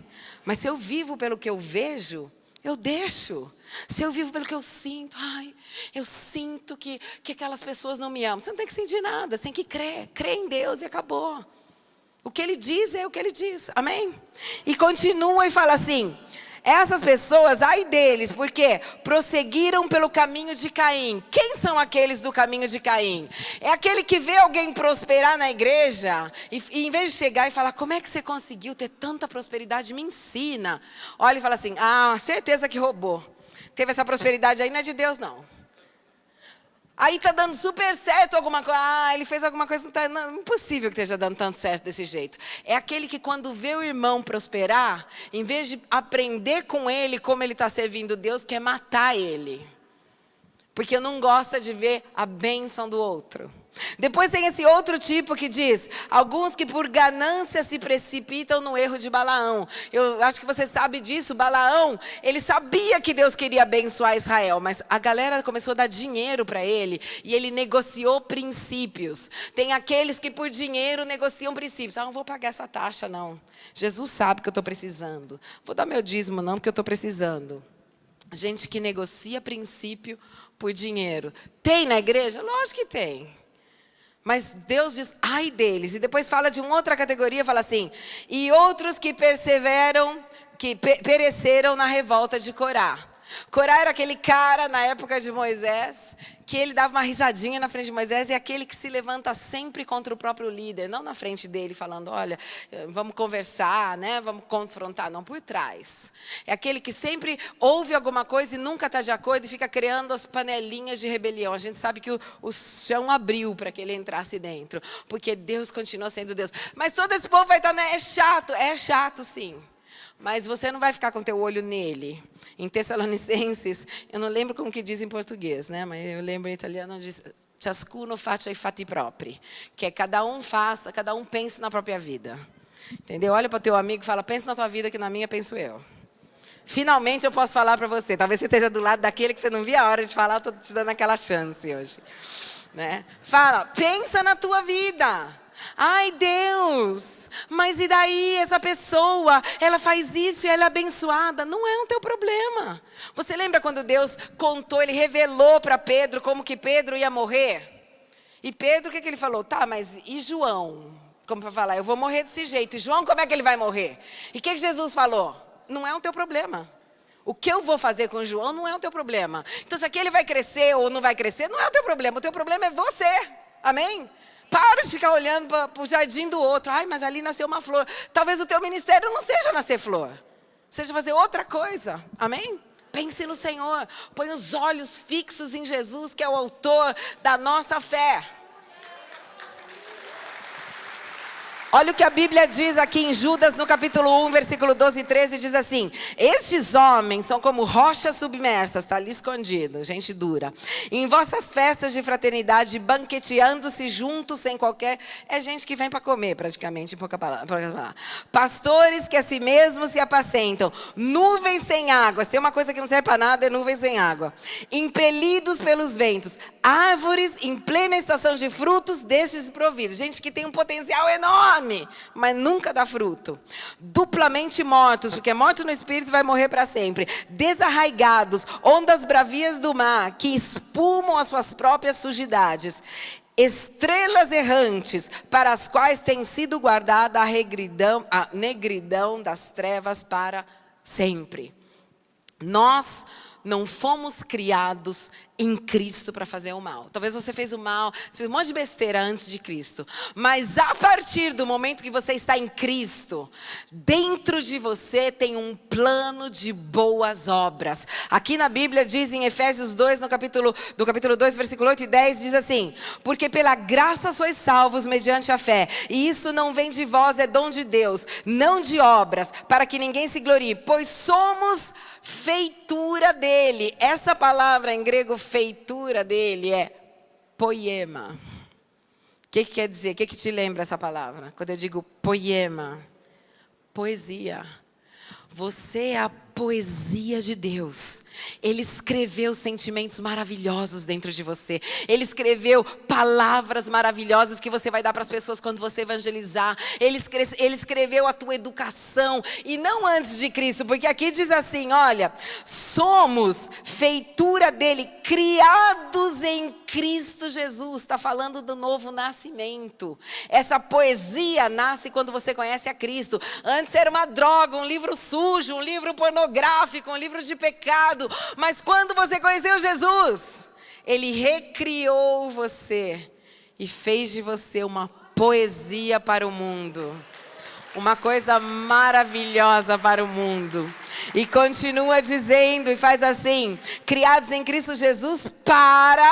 Mas se eu vivo pelo que eu vejo, eu deixo. Se eu vivo pelo que eu sinto, ai, eu sinto que aquelas pessoas não me amam. Você não tem que sentir nada, você tem que crer. Crer em Deus e acabou. O que Ele diz é o que Ele diz. Amém? E continua e fala assim, essas pessoas, ai deles, porque prosseguiram pelo caminho de Caim. Quem são aqueles do caminho de Caim? É aquele que vê alguém prosperar na igreja e em vez de chegar e falar, como é que você conseguiu ter tanta prosperidade? Me ensina. Olha e fala assim, certeza que roubou. Teve essa prosperidade aí, não é de Deus não. Aí está dando super certo alguma coisa. Ele fez alguma coisa, não, impossível que esteja dando tanto certo desse jeito. É aquele que quando vê o irmão prosperar, em vez de aprender com ele como ele está servindo Deus, quer matar ele. Porque não gosta de ver a bênção do outro. Depois tem esse outro tipo que diz, alguns que por ganância se precipitam no erro de Balaão. Eu acho que você sabe disso, Balaão, ele sabia que Deus queria abençoar Israel, mas a galera começou a dar dinheiro para ele e ele negociou princípios. Tem aqueles que por dinheiro negociam princípios. Não vou pagar essa taxa não. Jesus sabe que eu estou precisando. Vou dar meu dízimo não, porque eu estou precisando. Gente que negocia princípio por dinheiro. Tem na igreja? Lógico que tem. Mas Deus diz, ai deles. E depois fala de uma outra categoria, fala assim, e outros que perseveram, que pereceram na revolta de Corá. Corá era aquele cara na época de Moisés, que ele dava uma risadinha na frente de Moisés, e aquele que se levanta sempre contra o próprio líder, não na frente dele falando, olha, vamos conversar, né? Vamos confrontar, não, por trás. É aquele que sempre ouve alguma coisa e nunca está de acordo e fica criando as panelinhas de rebelião. A gente sabe que o chão abriu para que ele entrasse dentro, porque Deus continua sendo Deus. Mas todo esse povo vai estar, né? É chato sim. Mas você não vai ficar com o teu olho nele. Em Tessalonicenses, eu não lembro como que diz em português, né? Mas eu lembro em italiano, diz ciascuno faccia i fatti propri, que é cada um faça, cada um pense na própria vida. Entendeu? Olha para o teu amigo e fala, pensa na tua vida que na minha penso eu. Finalmente eu posso falar para você. Talvez você esteja do lado daquele que você não via a hora de falar, estou te dando aquela chance hoje. Né? Fala, pensa na tua vida. Ai Deus, mas e daí essa pessoa, ela faz isso e ela é abençoada? Não é um teu problema. Você lembra quando Deus contou, Ele revelou para Pedro como que Pedro ia morrer? E Pedro, o que ele falou? Tá, mas e João? Como para falar, eu vou morrer desse jeito. E João, como é que ele vai morrer? E o que Jesus falou? Não é um teu problema. O que eu vou fazer com o João não é o teu problema. Então se aquele vai crescer ou não vai crescer, não é o teu problema. O teu problema é você. Amém? Para de ficar olhando para o jardim do outro. Ai, mas ali nasceu uma flor. Talvez o teu ministério não seja nascer flor. Seja fazer outra coisa. Amém? Pense no Senhor. Põe os olhos fixos em Jesus, que é o autor da nossa fé. Olha o que a Bíblia diz aqui em Judas, no capítulo 1, versículo 12 e 13, diz assim: estes homens são como rochas submersas, está ali escondido, gente dura. Em vossas festas de fraternidade, banqueteando-se juntos sem qualquer... É gente que vem para comer, praticamente, em poucas palavras. Pastores que a si mesmos se apacentam, nuvens sem água. Se tem uma coisa que não serve para nada, é nuvens sem água. Impelidos pelos ventos, árvores em plena estação de frutos, destes providos. Gente que tem um potencial enorme, mas nunca dá fruto. Duplamente mortos, porque morto no espírito vai morrer para sempre. Desarraigados, ondas bravias do mar, que espumam as suas próprias sujidades. Estrelas errantes, para as quais tem sido guardada a negridão das trevas para sempre. Nós não fomos criados em Cristo para fazer o mal. Talvez você fez o mal, você fez um monte de besteira antes de Cristo. Mas a partir do momento que você está em Cristo, dentro de você tem um plano de boas obras. Aqui na Bíblia diz em Efésios 2, no capítulo 2, versículo 8 e 10, diz assim: porque pela graça sois salvos mediante a fé. E isso não vem de vós, é dom de Deus, não de obras, para que ninguém se glorie. Pois somos feitura dele. Essa palavra em grego, feitura dele, é poema. O que quer dizer? O que te lembra essa palavra? Quando eu digo poema, poesia. Você é a poesia de Deus. Ele escreveu sentimentos maravilhosos dentro de você. Ele escreveu palavras maravilhosas que você vai dar para as pessoas quando você evangelizar. Ele escreveu a tua educação. E não antes de Cristo, porque aqui diz assim, olha, somos feitura dele, criados em Cristo Jesus. Está falando do novo nascimento. Essa poesia nasce quando você conhece a Cristo. Antes era uma droga, um livro sujo, um livro pornográfico, um livro de pecado. Mas quando você conheceu Jesus, Ele recriou você e fez de você uma poesia para o mundo. Uma coisa maravilhosa para o mundo. E continua dizendo, e faz assim: criados em Cristo Jesus para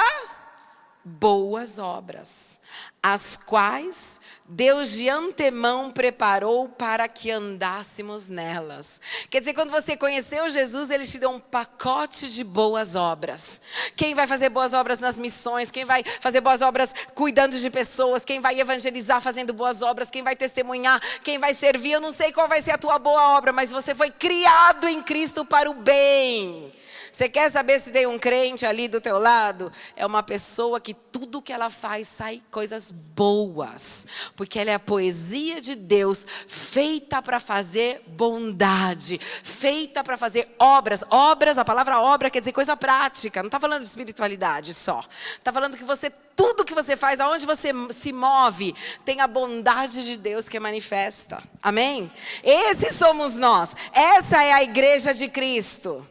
boas obras, as quais Deus de antemão preparou para que andássemos nelas. Quer dizer, quando você conheceu Jesus, Ele te deu um pacote de boas obras. Quem vai fazer boas obras nas missões, quem vai fazer boas obras cuidando de pessoas, quem vai evangelizar fazendo boas obras, quem vai testemunhar, quem vai servir, eu não sei qual vai ser a tua boa obra, mas você foi criado em Cristo para o bem. Você quer saber se tem um crente ali do teu lado? É uma pessoa que tudo que ela faz sai coisas boas. Porque ela é a poesia de Deus, feita para fazer bondade, feita para fazer obras. Obras, a palavra obra quer dizer coisa prática. Não está falando de espiritualidade só. Está falando que você, tudo que você faz, aonde você se move, tem a bondade de Deus que manifesta. Amém? Esses somos nós. Essa é a igreja de Cristo.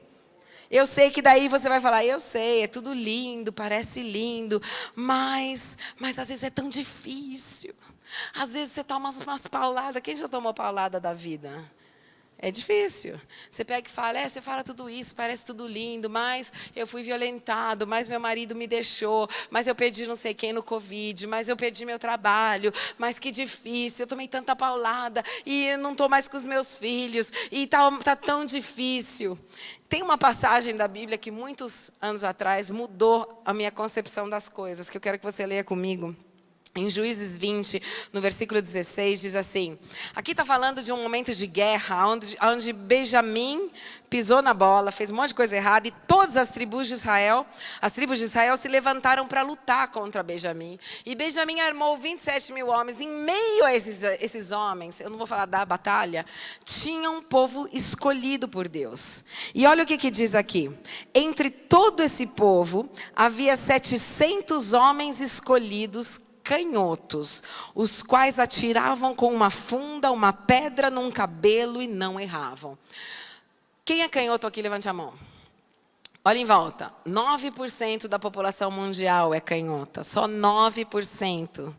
Eu sei que daí você vai falar, eu sei, é tudo lindo, parece lindo, mas às vezes é tão difícil. Às vezes você toma umas pauladas. Quem já tomou paulada da vida? É difícil. Você pega e fala, você fala tudo isso, parece tudo lindo, mas eu fui violentado, mas meu marido me deixou, mas eu perdi não sei quem no Covid, mas eu perdi meu trabalho, mas que difícil, eu tomei tanta paulada e eu não estou mais com os meus filhos, e tá tão difícil. Tem uma passagem da Bíblia que muitos anos atrás mudou a minha concepção das coisas, que eu quero que você leia comigo. Em Juízes 20, no versículo 16, diz assim, aqui está falando de um momento de guerra, onde Benjamim pisou na bola, fez um monte de coisa errada, e todas as tribos de Israel se levantaram para lutar contra Benjamim. E Benjamim armou 27 mil homens. Em meio a esses homens, eu não vou falar da batalha, tinha um povo escolhido por Deus. E olha o que diz aqui, entre todo esse povo, havia 700 homens escolhidos, canhotos, os quais atiravam com uma funda, uma pedra num cabelo e não erravam. Quem é canhoto aqui? Levante a mão. Olha em volta. 9% da população mundial é canhota. Só 9%.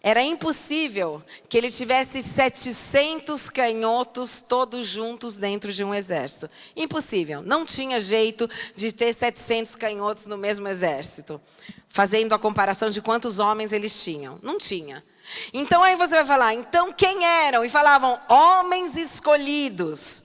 Era impossível que ele tivesse 700 canhotos todos juntos dentro de um exército. Impossível. Não tinha jeito de ter 700 canhotos no mesmo exército. Fazendo a comparação de quantos homens eles tinham. Não tinha. Então aí você vai falar, então quem eram? E falavam, homens escolhidos.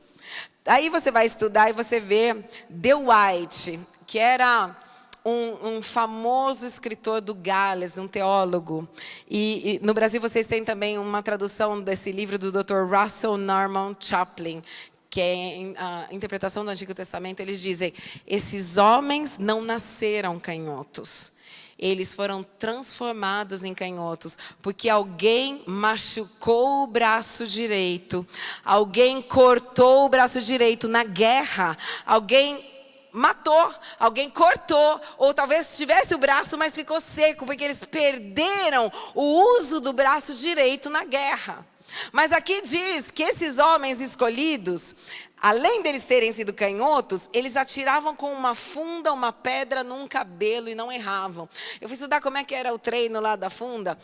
Aí você vai estudar e você vê White, que era um famoso escritor do Gales, um teólogo. E no Brasil vocês têm também uma tradução desse livro do Dr. Russell Norman Chaplin, que é a interpretação do Antigo Testamento. Eles dizem, esses homens não nasceram canhotos. Eles foram transformados em canhotos, porque alguém machucou o braço direito, alguém cortou o braço direito na guerra, alguém matou, alguém cortou, ou talvez tivesse o braço, mas ficou seco, porque eles perderam o uso do braço direito na guerra. Mas aqui diz que esses homens escolhidos, além deles terem sido canhotos, eles atiravam com uma funda, uma pedra num cabelo e não erravam. Eu fui estudar como é que era o treino lá da funda.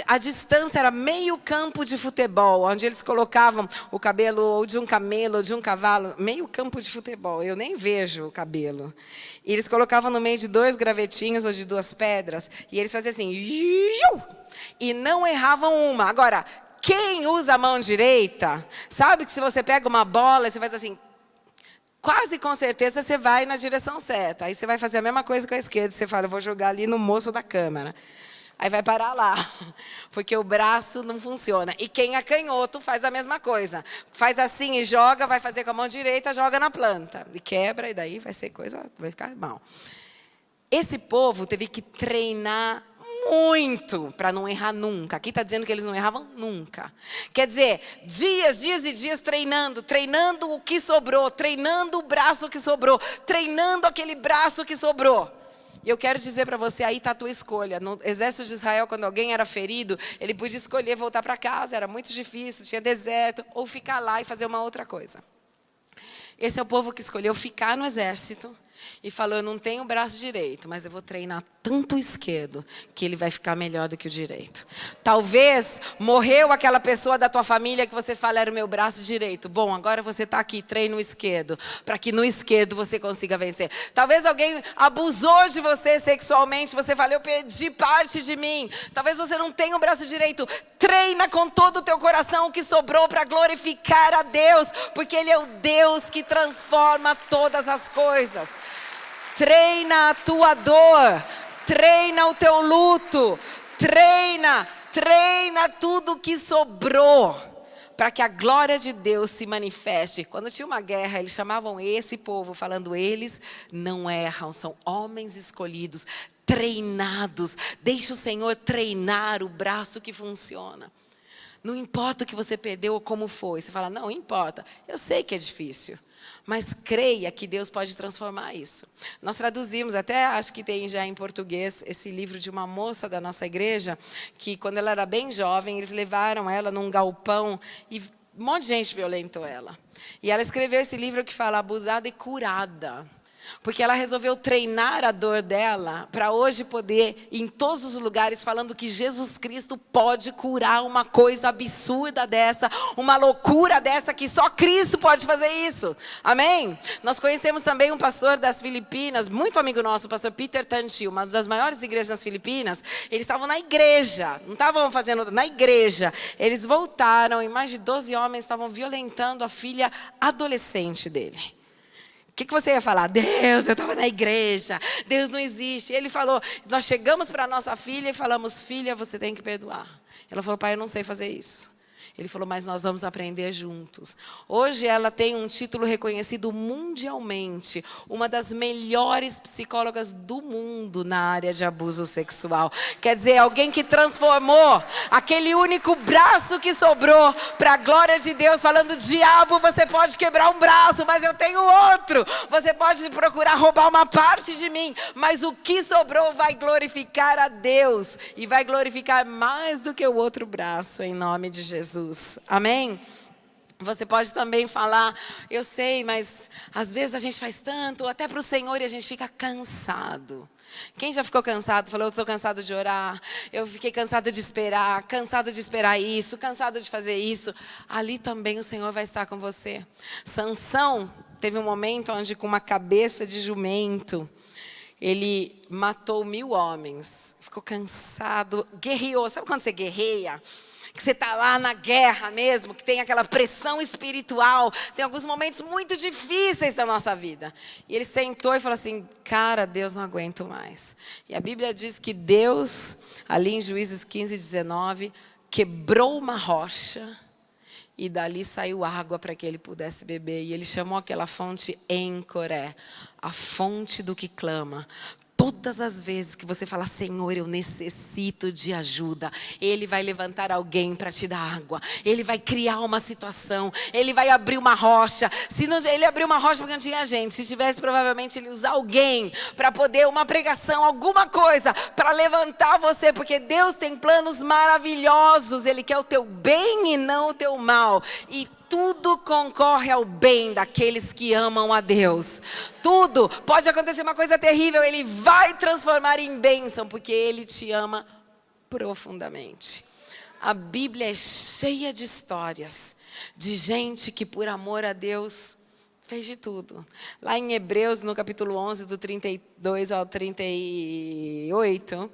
A distância era meio campo de futebol, onde eles colocavam o cabelo ou de um camelo ou de um cavalo. Meio campo de futebol, eu nem vejo o cabelo. E eles colocavam no meio de 2 gravetinhos ou de 2 pedras. E eles faziam assim, e não erravam uma. Agora, quem usa a mão direita, sabe que se você pega uma bola e você faz assim, quase com certeza você vai na direção certa. Aí você vai fazer a mesma coisa com a esquerda. Você fala, eu vou jogar ali no moço da câmera. Aí vai parar lá, porque o braço não funciona. E quem é canhoto faz a mesma coisa. Faz assim e joga, vai fazer com a mão direita, joga na planta. E quebra, e daí vai ser coisa, vai ficar mal. Esse povo teve que treinar muito para não errar nunca. Aqui está dizendo que eles não erravam nunca. Quer dizer, dias e dias treinando o que sobrou, treinando o braço que sobrou, treinando aquele braço que sobrou. E eu quero dizer para você, aí está a tua escolha. No exército de Israel, quando alguém era ferido, ele podia escolher voltar para casa, era muito difícil, tinha deserto, ou ficar lá e fazer uma outra coisa. Esse é o povo que escolheu ficar no exército e falou, eu não tenho o braço direito, mas eu vou treinar tanto o esquerdo que ele vai ficar melhor do que o direito. Talvez morreu aquela pessoa da tua família que você fala, era o meu braço direito. Bom, agora você está aqui, treina o esquerdo, para que no esquerdo você consiga vencer. Talvez alguém abusou de você sexualmente, você fala, eu perdi parte de mim. Talvez você não tenha o braço direito. Treina com todo o teu coração o que sobrou para glorificar a Deus, porque Ele é o Deus que transforma todas as coisas. Treina a tua dor, treina o teu luto, treina tudo que sobrou, para que a glória de Deus se manifeste. Quando tinha uma guerra, eles chamavam esse povo, falando, eles não erram, são homens escolhidos, treinados. Deixa o Senhor treinar o braço que funciona. Não importa o que você perdeu ou como foi. Você fala, não importa, eu sei que é difícil. Mas creia que Deus pode transformar isso. Nós traduzimos, até acho que tem já em português, esse livro de uma moça da nossa igreja, que quando ela era bem jovem, eles levaram ela num galpão e um monte de gente violentou ela. E ela escreveu esse livro que fala abusada e curada. Porque ela resolveu treinar a dor dela para hoje poder ir em todos os lugares falando que Jesus Cristo pode curar uma coisa absurda dessa, uma loucura dessa, que só Cristo pode fazer isso. Amém? Nós conhecemos também um pastor das Filipinas, muito amigo nosso, o pastor Peter Tantil, uma das maiores igrejas das Filipinas. Eles estavam na igreja, não estavam fazendo, na igreja. Eles voltaram e mais de 12 homens estavam violentando a filha adolescente dele. O que você ia falar? Deus, eu estava na igreja, Deus não existe. Ele falou, nós chegamos para a nossa filha e falamos, filha, você tem que perdoar. Ela falou, pai, eu não sei fazer isso. Ele falou, mas nós vamos aprender juntos. Hoje ela tem um título reconhecido mundialmente, uma das melhores psicólogas do mundo na área de abuso sexual. Quer dizer, alguém que transformou aquele único braço que sobrou para a glória de Deus, falando, diabo, você pode quebrar um braço, mas eu tenho outro. Você pode procurar roubar uma parte de mim, mas o que sobrou vai glorificar a Deus e vai glorificar mais do que o outro braço, em nome de Jesus. Amém? Você pode também falar, eu sei, mas às vezes a gente faz tanto, até para o Senhor, e a gente fica cansado. Quem já ficou cansado, falou, eu estou cansado de orar, eu fiquei cansado de esperar isso, cansado de fazer isso. Ali também o Senhor vai estar com você. Sansão teve um momento onde, com uma cabeça de jumento, ele matou 1000 homens. Ficou cansado, guerreou. Sabe quando você guerreia? Que você está lá na guerra mesmo, que tem aquela pressão espiritual. Tem alguns momentos muito difíceis da nossa vida. E ele sentou e falou assim, cara, Deus, não aguento mais. E a Bíblia diz que Deus, ali em Juízes 15:19, quebrou uma rocha e dali saiu água para que ele pudesse beber. E ele chamou aquela fonte Encoré, a fonte do que clama. Todas as vezes que você falar, Senhor, eu necessito de ajuda, Ele vai levantar alguém para te dar água. Ele vai criar uma situação. Ele vai abrir uma rocha. Se não, ele abriu uma rocha porque não tinha gente. Se tivesse, provavelmente ele ia usar alguém para poder, uma pregação, alguma coisa, para levantar você. Porque Deus tem planos maravilhosos. Ele quer o teu bem e não o teu mal. E tudo concorre ao bem daqueles que amam a Deus. Tudo. Pode acontecer uma coisa terrível, Ele vai transformar em bênção, porque Ele te ama profundamente. A Bíblia é cheia de histórias, de gente que por amor a Deus fez de tudo. Lá em Hebreus, no capítulo 11, do 32 ao 38...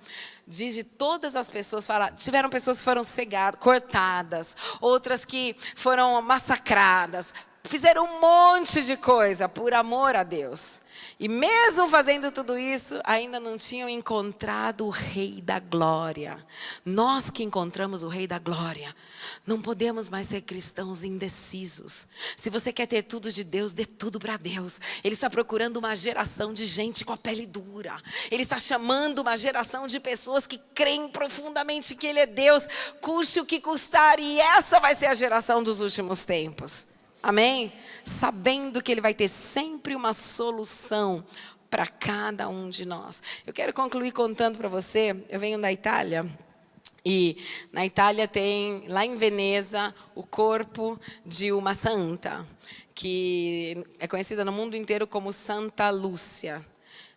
diz de todas as pessoas, tiveram pessoas que foram cegadas, cortadas, outras que foram massacradas, fizeram um monte de coisa por amor a Deus. E mesmo fazendo tudo isso, ainda não tinham encontrado o Rei da Glória. Nós que encontramos o Rei da Glória, não podemos mais ser cristãos indecisos. Se você quer ter tudo de Deus, dê tudo para Deus. Ele está procurando uma geração de gente com a pele dura. Ele está chamando uma geração de pessoas que creem profundamente que Ele é Deus, custe o que custar. E essa vai ser a geração dos últimos tempos. Amém? Sabendo que Ele vai ter sempre uma solução para cada um de nós. Eu quero concluir contando para você, eu venho da Itália, e na Itália tem, lá em Veneza, o corpo de uma santa, que é conhecida no mundo inteiro como Santa Lúcia.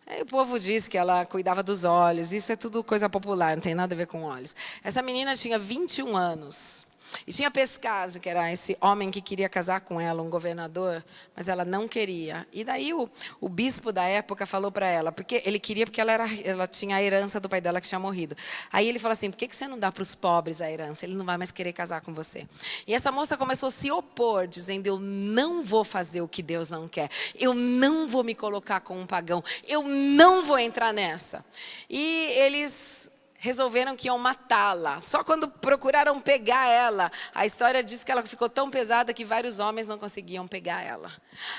Aí o povo diz que ela cuidava dos olhos, isso é tudo coisa popular, não tem nada a ver com olhos. Essa menina tinha 21 anos. E tinha Pescasio, que era esse homem que queria casar com ela, um governador, mas ela não queria. E daí o bispo da época falou para ela, porque ele queria, porque ela tinha a herança do pai dela que tinha morrido. Aí ele falou assim, por que você não dá para os pobres a herança? Ele não vai mais querer casar com você. E essa moça começou a se opor, dizendo, eu não vou fazer o que Deus não quer. Eu não vou me colocar com um pagão. Eu não vou entrar nessa. E eles resolveram que iam matá-la. Só quando procuraram pegar ela, a história diz que ela ficou tão pesada que vários homens não conseguiam pegar ela.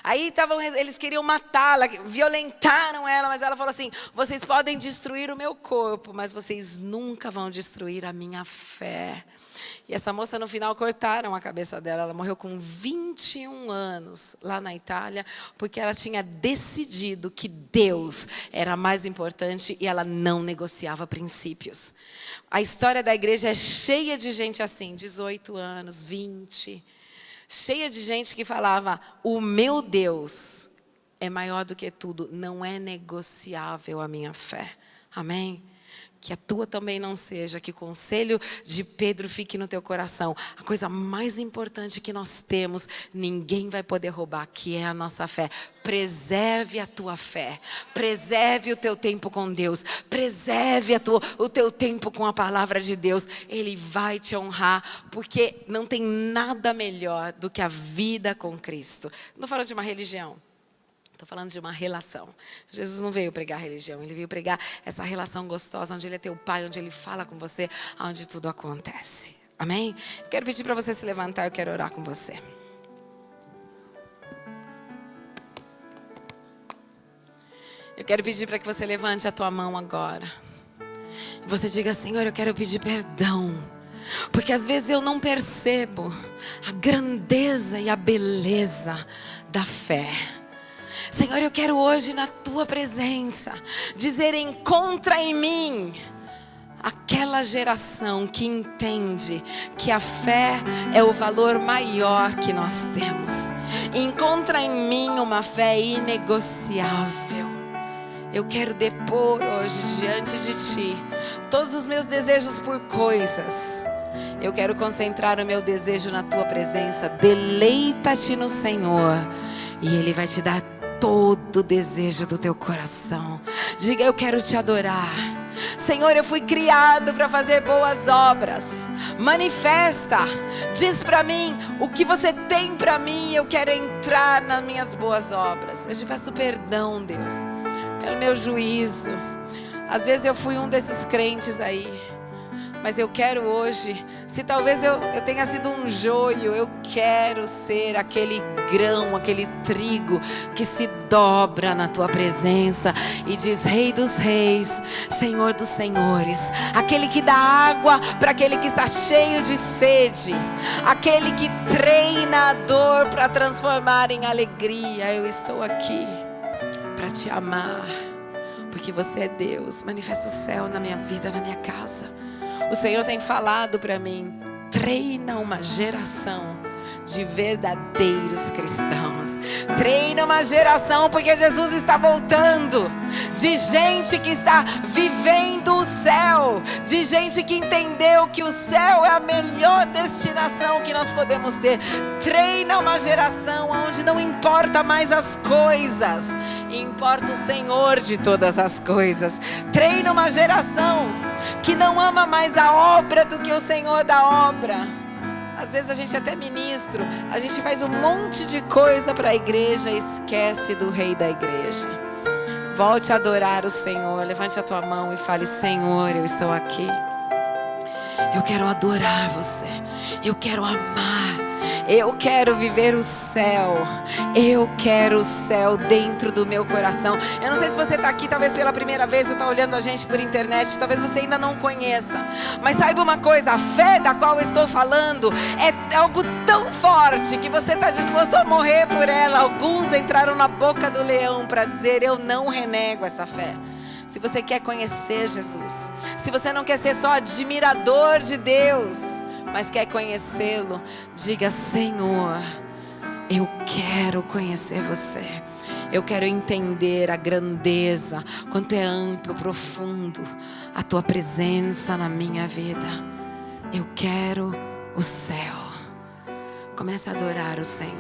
Aí eles queriam matá-la, violentaram ela, mas ela falou assim, vocês podem destruir o meu corpo, mas vocês nunca vão destruir a minha fé. E essa moça, no final, cortaram a cabeça dela. Ela morreu com 21 anos lá na Itália, porque ela tinha decidido que Deus era mais importante e ela não negociava princípios. A história da igreja é cheia de gente assim, 18 anos, 20. Cheia de gente que falava, o meu Deus é maior do que tudo, não é negociável a minha fé. Amém? Que a tua também não seja, que o conselho de Pedro fique no teu coração. A coisa mais importante que nós temos, ninguém vai poder roubar, que é a nossa fé. Preserve a tua fé, preserve o teu tempo com Deus, preserve o teu tempo com a palavra de Deus. Ele vai te honrar, porque não tem nada melhor do que a vida com Cristo. Não estou falando de uma religião. Estou falando de uma relação. Jesus não veio pregar religião, Ele veio pregar essa relação gostosa, onde Ele é teu pai, onde Ele fala com você, onde tudo acontece. Amém? Eu quero pedir para você se levantar, eu quero orar com você. Eu quero pedir para que você levante a tua mão agora. E você diga, Senhor, eu quero pedir perdão. Porque às vezes eu não percebo a grandeza e a beleza da fé. Senhor, eu quero hoje na tua presença dizer, encontra em mim aquela geração que entende que a fé é o valor maior que nós temos. Encontra em mim uma fé inegociável. Eu quero depor hoje diante de Ti todos os meus desejos por coisas. Eu quero concentrar o meu desejo na Tua presença. Deleita-te no Senhor e Ele vai te dar todo o desejo do teu coração. Diga: eu quero Te adorar. Senhor, eu fui criado para fazer boas obras. Manifesta, diz para mim o que Você tem para mim. Eu quero entrar nas minhas boas obras. Eu te peço perdão, Deus, pelo meu juízo. Às vezes eu fui um desses crentes aí, mas eu quero hoje, se talvez eu tenha sido um joio, eu quero ser aquele grão, aquele trigo que se dobra na Tua presença e diz: Rei dos reis, Senhor dos senhores, aquele que dá água para aquele que está cheio de sede, aquele que treina a dor para transformar em alegria. Eu estou aqui para Te amar, porque Você é Deus. Manifesta o céu na minha vida, na minha casa. O Senhor tem falado para mim: treina uma geração de verdadeiros cristãos. Treina uma geração, porque Jesus está voltando, de gente que está vivendo o céu, de gente que entendeu que o céu é a melhor destinação que nós podemos ter. Treina uma geração onde não importa mais as coisas, importa o Senhor de todas as coisas. Treina uma geração que não ama mais a obra do que o Senhor da obra. Às vezes a gente até ministro, a gente faz um monte de coisa para a igreja e esquece do Rei da igreja. Volte a adorar o Senhor. Levante a tua mão e fale: Senhor, eu estou aqui. Eu quero adorar Você. Eu quero amar. Eu quero viver o céu. Eu quero o céu dentro do meu coração. Eu não sei se você está aqui talvez pela primeira vez ou está olhando a gente por internet. Talvez você ainda não conheça. Mas saiba uma coisa: a fé da qual eu estou falando é algo tão forte que você está disposto a morrer por ela. Alguns entraram na boca do leão para dizer: eu não renego essa fé. Se você quer conhecer Jesus, se você não quer ser só admirador de Deus, mas quer conhecê-lo, diga: Senhor, eu quero conhecer Você. Eu quero entender a grandeza, quanto é amplo, profundo a Tua presença na minha vida. Eu quero o céu. Comece a adorar o Senhor.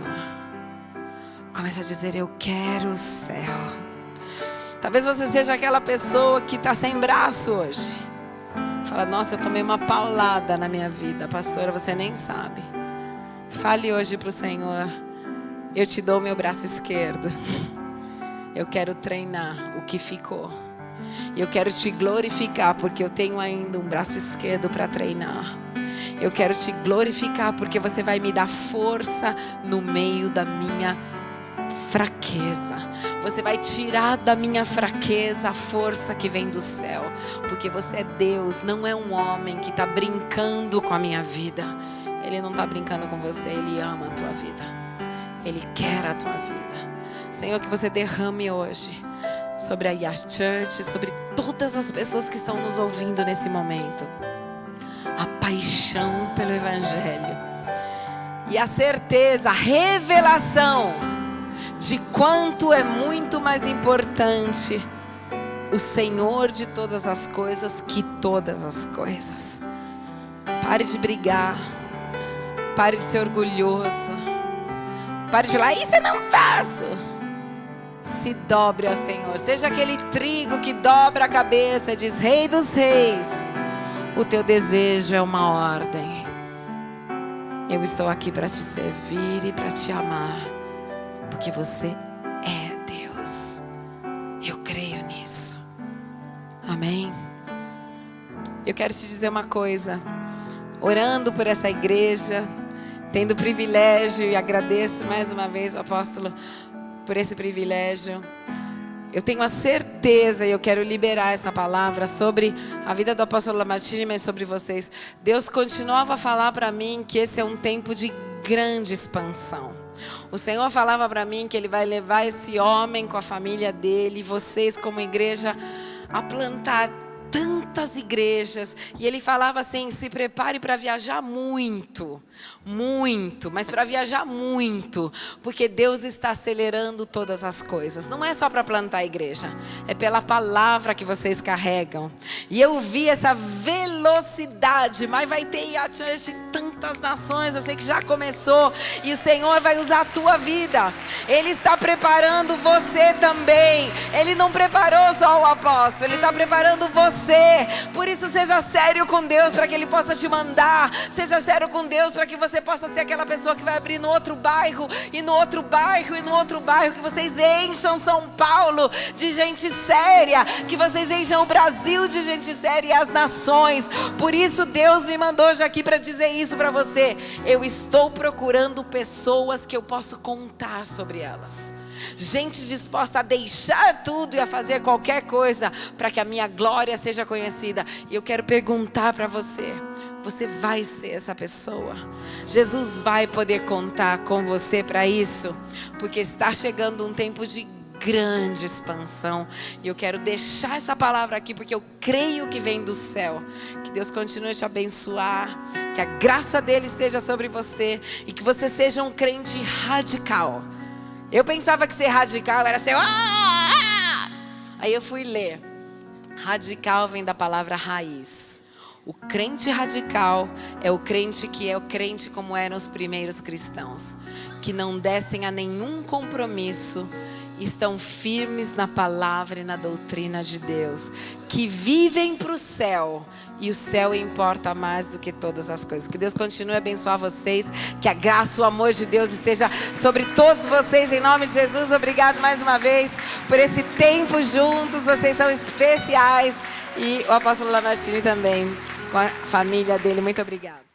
Comece a dizer: eu quero o céu. Talvez você seja aquela pessoa que está sem braço hoje. Fala: nossa, eu tomei uma paulada na minha vida. Pastora, você nem sabe. Fale hoje para o Senhor: eu te dou meu braço esquerdo. Eu quero treinar o que ficou. Eu quero Te glorificar, porque eu tenho ainda um braço esquerdo para treinar. Eu quero Te glorificar, porque Você vai me dar força no meio da minha fraqueza. Você vai tirar da minha fraqueza a força que vem do céu, porque Você é Deus, não é um homem que está brincando com a minha vida. Ele não está brincando com você, Ele ama a tua vida, Ele quer a tua vida. Senhor, que Você derrame hoje sobre a Yas Church, sobre todas as pessoas que estão nos ouvindo nesse momento, a paixão pelo Evangelho e a certeza, a revelação de quanto é muito mais importante o Senhor de todas as coisas que todas as coisas. Pare de brigar, pare de ser orgulhoso, pare de falar: isso eu não faço. Se dobre ao Senhor, seja aquele trigo que dobra a cabeça e diz: Rei dos reis, o Teu desejo é uma ordem. Eu estou aqui para Te servir e para Te amar, porque Você é Deus. Eu creio nisso. Amém? Eu quero te dizer uma coisa. Orando por essa igreja, tendo o privilégio, e agradeço mais uma vez o apóstolo por esse privilégio. Eu tenho a certeza, e eu quero liberar essa palavra sobre a vida do apóstolo Lamartine, mas sobre vocês. Deus continuava a falar para mim que esse é um tempo de grande expansão. O Senhor falava para mim que Ele vai levar esse homem com a família dele, vocês como igreja, a plantar tantas igrejas, e ele falava assim: se prepare para viajar muito, muito, mas para viajar muito, porque Deus está acelerando todas as coisas. Não é só para plantar a igreja, é pela palavra que vocês carregam. E eu vi essa velocidade, mas vai ter adiante tantas nações. Eu sei que já começou, e o Senhor vai usar a tua vida. Ele está preparando você também. Ele não preparou só o apóstolo, Ele está preparando você. Por isso, seja sério com Deus para que Ele possa te mandar. Seja sério com Deus para que você possa ser aquela pessoa que vai abrir no outro bairro, e no outro bairro, e no outro bairro. Que vocês encham São Paulo de gente séria, que vocês encham o Brasil de gente séria e as nações. Por isso Deus me mandou hoje aqui para dizer isso para você. Eu estou procurando pessoas que eu posso contar sobre elas. Gente disposta a deixar tudo e a fazer qualquer coisa para que a minha glória seja conhecida. E eu quero perguntar para você: você vai ser essa pessoa? Jesus vai poder contar com você para isso? Porque está chegando um tempo de grande expansão. E eu quero deixar essa palavra aqui, porque eu creio que vem do céu. Que Deus continue a te abençoar, que a graça dele esteja sobre você, e que você seja um crente radical. Eu pensava que ser radical era ser... Aí eu fui ler. Radical vem da palavra raiz. O crente radical é o crente que é o crente como eram os primeiros cristãos, que não descem a nenhum compromisso, estão firmes na palavra e na doutrina de Deus, que vivem para o céu, e o céu importa mais do que todas as coisas. Que Deus continue a abençoar vocês, que a graça e o amor de Deus esteja sobre todos vocês, em nome de Jesus. Obrigado mais uma vez por esse tempo juntos, vocês são especiais, e o apóstolo Lamartine também, com a família dele. Muito obrigado.